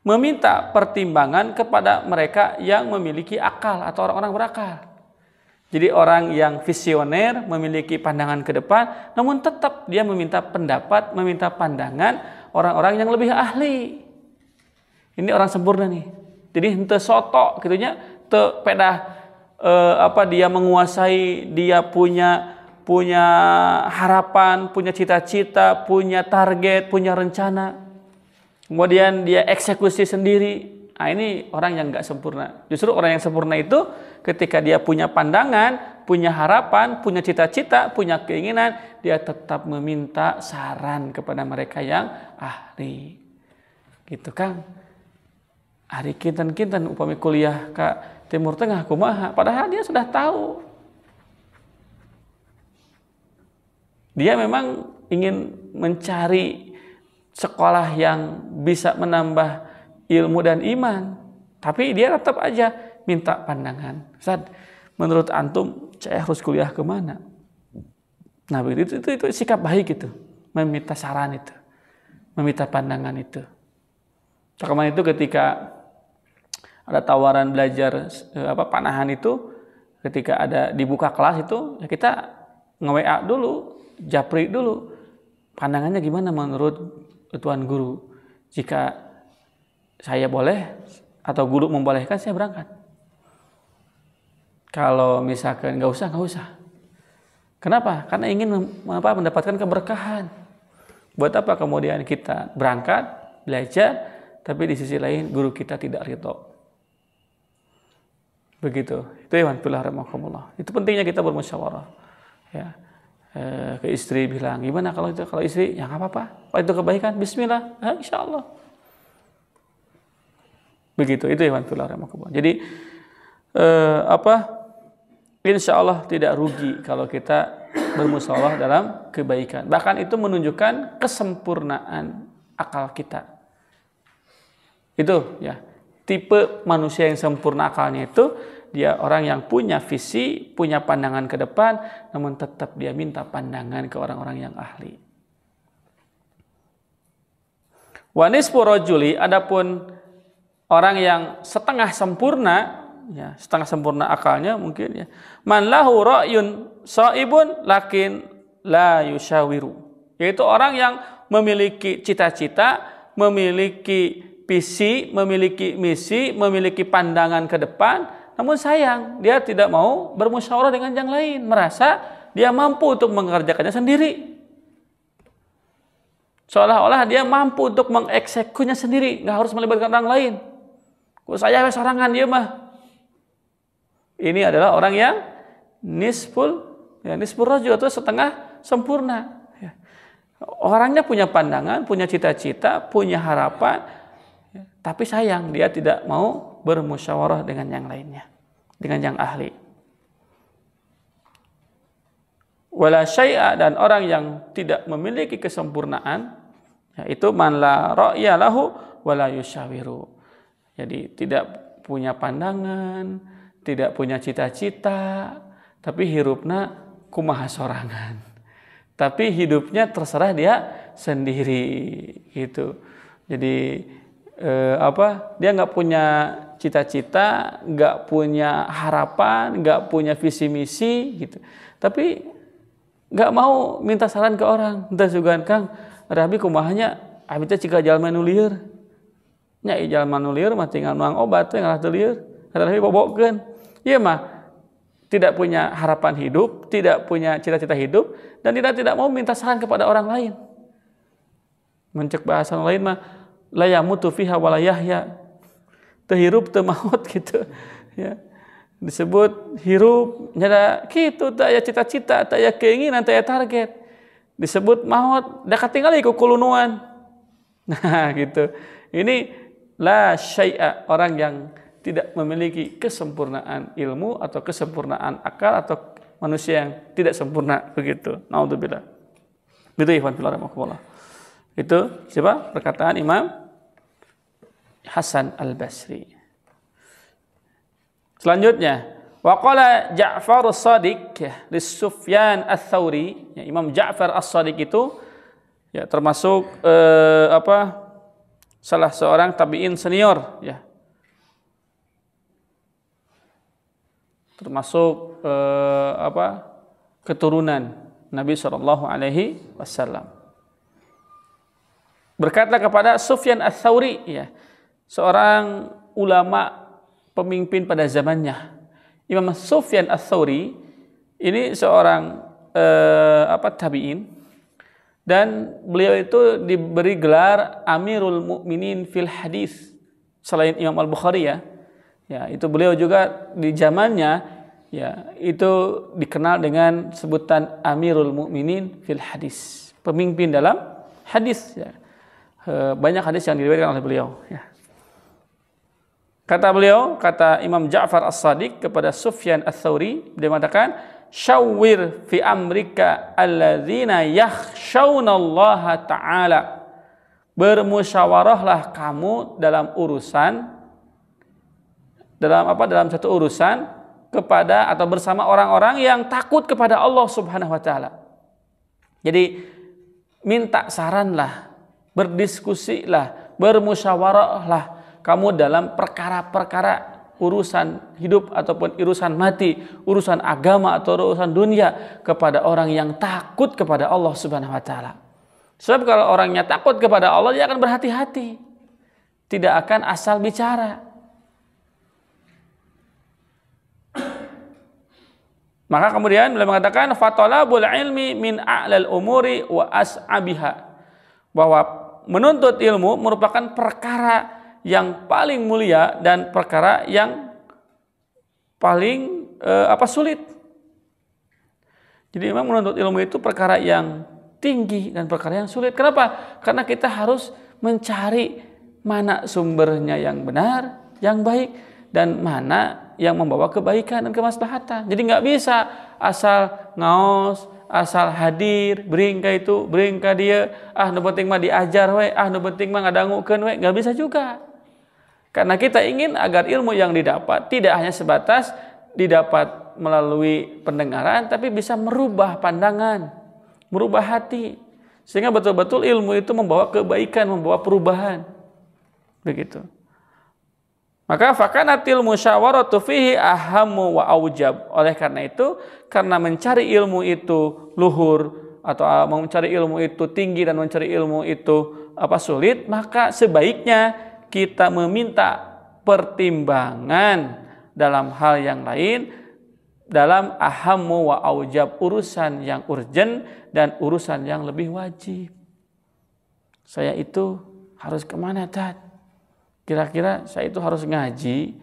meminta pertimbangan kepada mereka yang memiliki akal atau orang-orang berakal. Jadi orang yang visioner, memiliki pandangan ke depan, namun tetap dia meminta pendapat, meminta pandangan orang-orang yang lebih ahli. Ini orang sempurna nih. Jadi henteu soto gitunya, teu pedah dia menguasai, dia punya harapan, punya cita-cita, punya target, punya rencana. Kemudian dia eksekusi sendiri. Nah, ini orang yang nggak sempurna. Justru orang yang sempurna itu ketika dia punya pandangan, punya harapan, punya cita-cita, punya keinginan, dia tetap meminta saran kepada mereka yang ahli. Gitu Kang. Hari kinten-kinten upami kuliah ke Timur Tengah kumaha, padahal dia sudah tahu. Dia memang ingin mencari sekolah yang bisa menambah ilmu dan iman, tapi dia tetap aja minta pandangan. Ustaz, menurut antum saya harus kuliah kemana? Nah, itu sikap baik itu, meminta saran itu, meminta pandangan itu. Kemarin itu ketika ada tawaran belajar panahan itu, ketika ada dibuka kelas itu, ya kita nge-WA dulu, japri dulu, pandangannya gimana menurut Tuan Guru? Jika saya boleh atau guru membolehkan, saya berangkat. Kalau misalkan nggak usah. Kenapa? Karena ingin mendapatkan keberkahan. Buat apa kemudian kita berangkat belajar, tapi di sisi lain guru kita tidak ridho. Begitu. Itu ya rahimahumullah. Itu pentingnya kita bermusyawarah. Ya. Ke istri bilang, gimana kalau istri? Ya nggak apa-apa. Kalau itu kebaikan, bismillah. Insya Allah. Begitu, itu ya rahimahumullah. Jadi insya Allah tidak rugi kalau kita bermusyawarah dalam kebaikan. Bahkan itu menunjukkan kesempurnaan akal kita. Itu ya, tipe manusia yang sempurna akalnya itu dia orang yang punya visi, punya pandangan ke depan, namun tetap dia minta pandangan ke orang-orang yang ahli. Wa nisfu rajuli, adapun orang yang setengah sempurna, ya, setengah sempurna akalnya mungkin ya. Man lahu ra'yun sha'ibun lakin la yushawiru. Yaitu orang yang memiliki cita-cita, memiliki visi, memiliki misi, memiliki pandangan ke depan, namun sayang dia tidak mau bermusyawarah dengan yang lain, merasa dia mampu untuk mengerjakannya sendiri. Seolah-olah dia mampu untuk mengeksekusinya sendiri, nggak harus melibatkan orang lain. Kok saya sorangan dia mah. Ini adalah orang yang nisful rajul, atau setengah sempurna. Orangnya punya pandangan, punya cita-cita, punya harapan, tapi sayang dia tidak mau bermusyawarah dengan yang lainnya, dengan yang ahli. Wala syai'a, dan orang yang tidak memiliki kesempurnaan, yaitu man la ra'ya lahu wala yushawiru. Jadi tidak punya pandangan, tidak punya cita-cita, tapi hirupna kumaha sorangan. Tapi hidupnya terserah dia sendiri gitu. Jadi dia nggak punya cita-cita, nggak punya harapan, nggak punya visi misi gitu. Tapi nggak mau minta saran ke orang. Entah juga Kang, Rabi kumahanya, abi teh cika jalma nu lieur. Nya jalma nu lieur mah tinggal nuang obat teh ngalah teu lieur. Kata Rabi bobokeun. Ieu mah tidak punya harapan hidup, tidak punya cita-cita hidup, dan tidak mau minta saran kepada orang lain. Mencek bahasa lain mah la yamutu fiha wala yahya. Teu hirup teu maut gitu. Ya. Disebut hirup nyada kitu, teu aya cita-cita, teu aya keinginan, teu aya target. Disebut maut da katingali ku kulunuan. Nah, gitu. Ini la syai'a, orang yang tidak memiliki kesempurnaan ilmu atau kesempurnaan akal, atau manusia yang tidak sempurna, begitu. Naudzubillah. Itu ikhwan fillah rahimakumullah. Itu siapa? Perkataan Imam Hasan Al-Basri. Selanjutnya, wa qala Ja'far As-Shadiq li Sufyan Ats-Tsauri, ya, Imam Ja'far As-Shadiq itu ya termasuk salah seorang tabi'in senior, ya. Termasuk keturunan Nabi Shallallahu Alaihi Wasallam. Berkata kepada Sufyan Ats-Tsauri, ya, seorang ulama pemimpin pada zamannya. Imam Sufyan Ats-Tsauri ini seorang tabi'in, dan beliau itu diberi gelar Amirul Mukminin fil Hadis selain Imam Al-Bukhari, ya. Ya, itu beliau juga di zamannya, ya, itu dikenal dengan sebutan Amirul Mukminin fil Hadis, pemimpin dalam hadis, ya. Banyak hadis yang diriwayatkan oleh beliau, ya. Kata beliau, kata Imam Ja'far As-Shadiq kepada Sufyan Ats-Tsauri, dia mengatakan, syawwir fi amrika alladzina yakhshawnallaha ta'ala. Bermusyawarahlah kamu dalam satu urusan kepada atau bersama orang-orang yang takut kepada Allah Subhanahu wa taala. Jadi minta saranlah, berdiskusilah, bermusyawarahlah kamu dalam perkara-perkara urusan hidup ataupun urusan mati, urusan agama atau urusan dunia kepada orang yang takut kepada Allah Subhanahu wa taala. Sebab kalau orangnya takut kepada Allah, dia akan berhati-hati, tidak akan asal bicara. Maka kemudian beliau mengatakan fatalabul ilmi min a'lal umuri wa as'abiha, bahwa menuntut ilmu merupakan perkara yang paling mulia dan perkara yang paling sulit. Jadi memang menuntut ilmu itu perkara yang tinggi dan perkara yang sulit. Kenapa? Karena kita harus mencari mana sumbernya yang benar, yang baik, dan mana yang membawa kebaikan dan kemaslahatan. Jadi nggak bisa asal ngaos, asal hadir, beringka itu, beringka dia, nu penting mah diajar we, nu penting mah ngadangukeun we, nggak bisa juga. Karena kita ingin agar ilmu yang didapat tidak hanya sebatas didapat melalui pendengaran, tapi bisa merubah pandangan, merubah hati, sehingga betul-betul ilmu itu membawa kebaikan, membawa perubahan. Begitu. Maka fakanatil musyawaratu fihi ahammu wa aujab. Oleh karena itu, karena mencari ilmu itu luhur atau mencari ilmu itu tinggi dan mencari ilmu itu sulit, maka sebaiknya kita meminta pertimbangan dalam hal yang lain, dalam ahammu wa aujab, urusan yang urgent dan urusan yang lebih wajib. Saya itu harus kemana, Tad? Kira-kira saya itu harus ngaji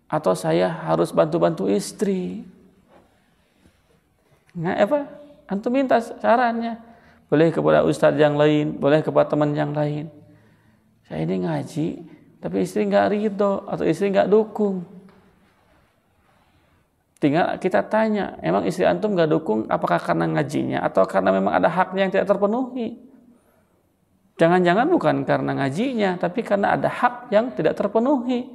atau saya harus bantu-bantu istri? Antum minta sarannya. Boleh kepada ustadz yang lain, boleh kepada teman yang lain. Saya ini ngaji, tapi istri nggak ridho atau istri nggak dukung. Tinggal kita tanya, emang istri antum nggak dukung apakah karena ngajinya atau karena memang ada haknya yang tidak terpenuhi? Jangan-jangan bukan karena ngajinya, tapi karena ada hak yang tidak terpenuhi.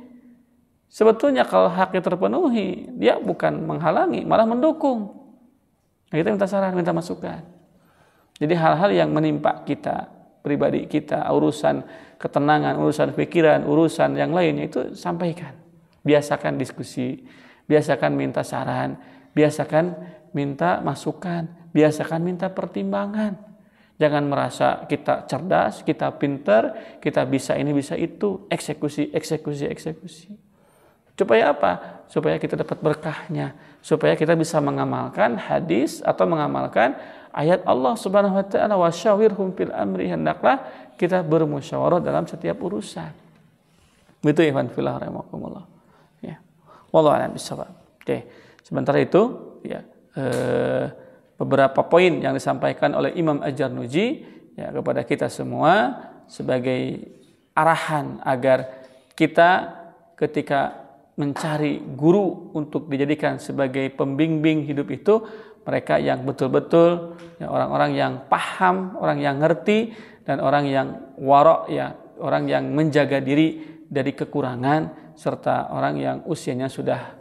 Sebetulnya kalau haknya terpenuhi, dia bukan menghalangi, malah mendukung. Nah, kita minta saran, minta masukan. Jadi hal-hal yang menimpa kita, pribadi kita, urusan ketenangan, urusan pikiran, urusan yang lainnya itu sampaikan. Biasakan diskusi, biasakan minta saran, biasakan minta masukan, biasakan minta pertimbangan. Jangan merasa kita cerdas, kita pintar, kita bisa ini, bisa itu. Eksekusi. Supaya apa? Supaya kita dapat berkahnya. Supaya kita bisa mengamalkan hadis atau mengamalkan ayat Allah Subhanahu wa taala, wasyawirhum fil amri, hendaklah kita bermusyawarah dalam setiap urusan. Begitu ya, fillah rahimakumullah. Ya. Wallahu a'lam bishawab. Oke. Sementara itu, ya, beberapa poin yang disampaikan oleh Imam Adz-Dzarnuji, ya, kepada kita semua sebagai arahan agar kita ketika mencari guru untuk dijadikan sebagai pembimbing hidup itu mereka yang betul-betul ya, orang-orang yang paham, orang yang ngerti, dan orang yang warok ya, orang yang menjaga diri dari kekurangan, serta orang yang usianya sudah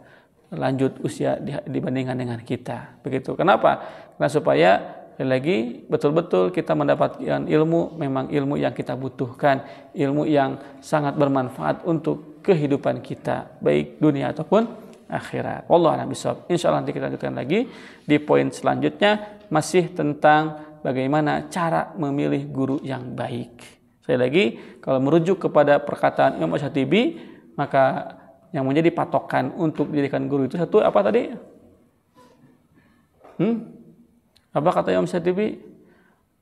lanjut usia dibandingkan dengan kita. Begitu. Kenapa? Karena supaya lagi betul-betul kita mendapatkan ilmu, memang ilmu yang kita butuhkan, ilmu yang sangat bermanfaat untuk kehidupan kita, baik dunia ataupun akhirat. Wallahu a'lam bishawab. Insyaallah nanti kita lanjutkan lagi di poin selanjutnya, masih tentang bagaimana cara memilih guru yang baik. Sekali lagi, kalau merujuk kepada perkataan Imam Asy-Syatibi, maka yang menjadi patokan untuk dijadikan guru itu satu apa tadi? Apa kata Imam Asy-Syatibi?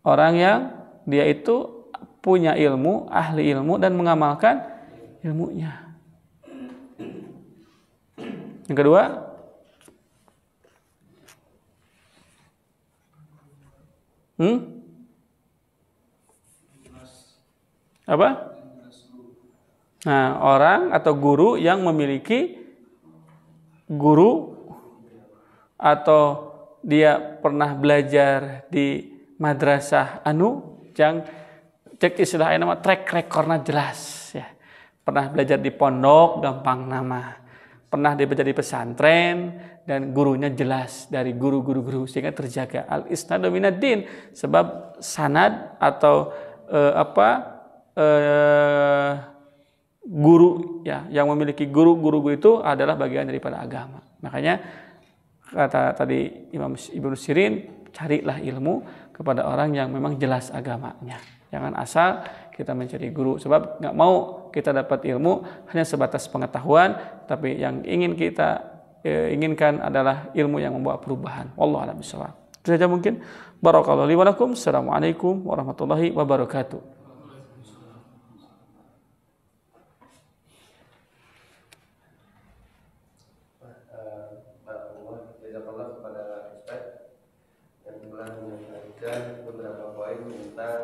Orang yang dia itu punya ilmu, ahli ilmu, dan mengamalkan ilmunya. Yang kedua, apa? Nah, orang atau guru yang memiliki guru atau dia pernah belajar di madrasah yang cek istilah nama track recordnya jelas ya. Pernah belajar di pondok gampang nama. Pernah dia belajar di pesantren dan gurunya jelas dari guru-guru sehingga terjaga al-isnadu minad din, sebab sanad atau guru ya yang memiliki guru itu adalah bagian daripada agama. Makanya kata tadi Imam Ibnu Sirin, carilah ilmu kepada orang yang memang jelas agamanya. Jangan asal kita mencari guru, sebab nggak mau kita dapat ilmu hanya sebatas pengetahuan, tapi yang ingin kita inginkan adalah ilmu yang membawa perubahan. Wallahu a'lam bishawab. Itu saja mungkin. Barakallahu li wa lakum. Assalamualaikum warahmatullahi wabarakatuh. Jazakallah kepada Ustaz yang telah menyampaikan beberapa poin tentang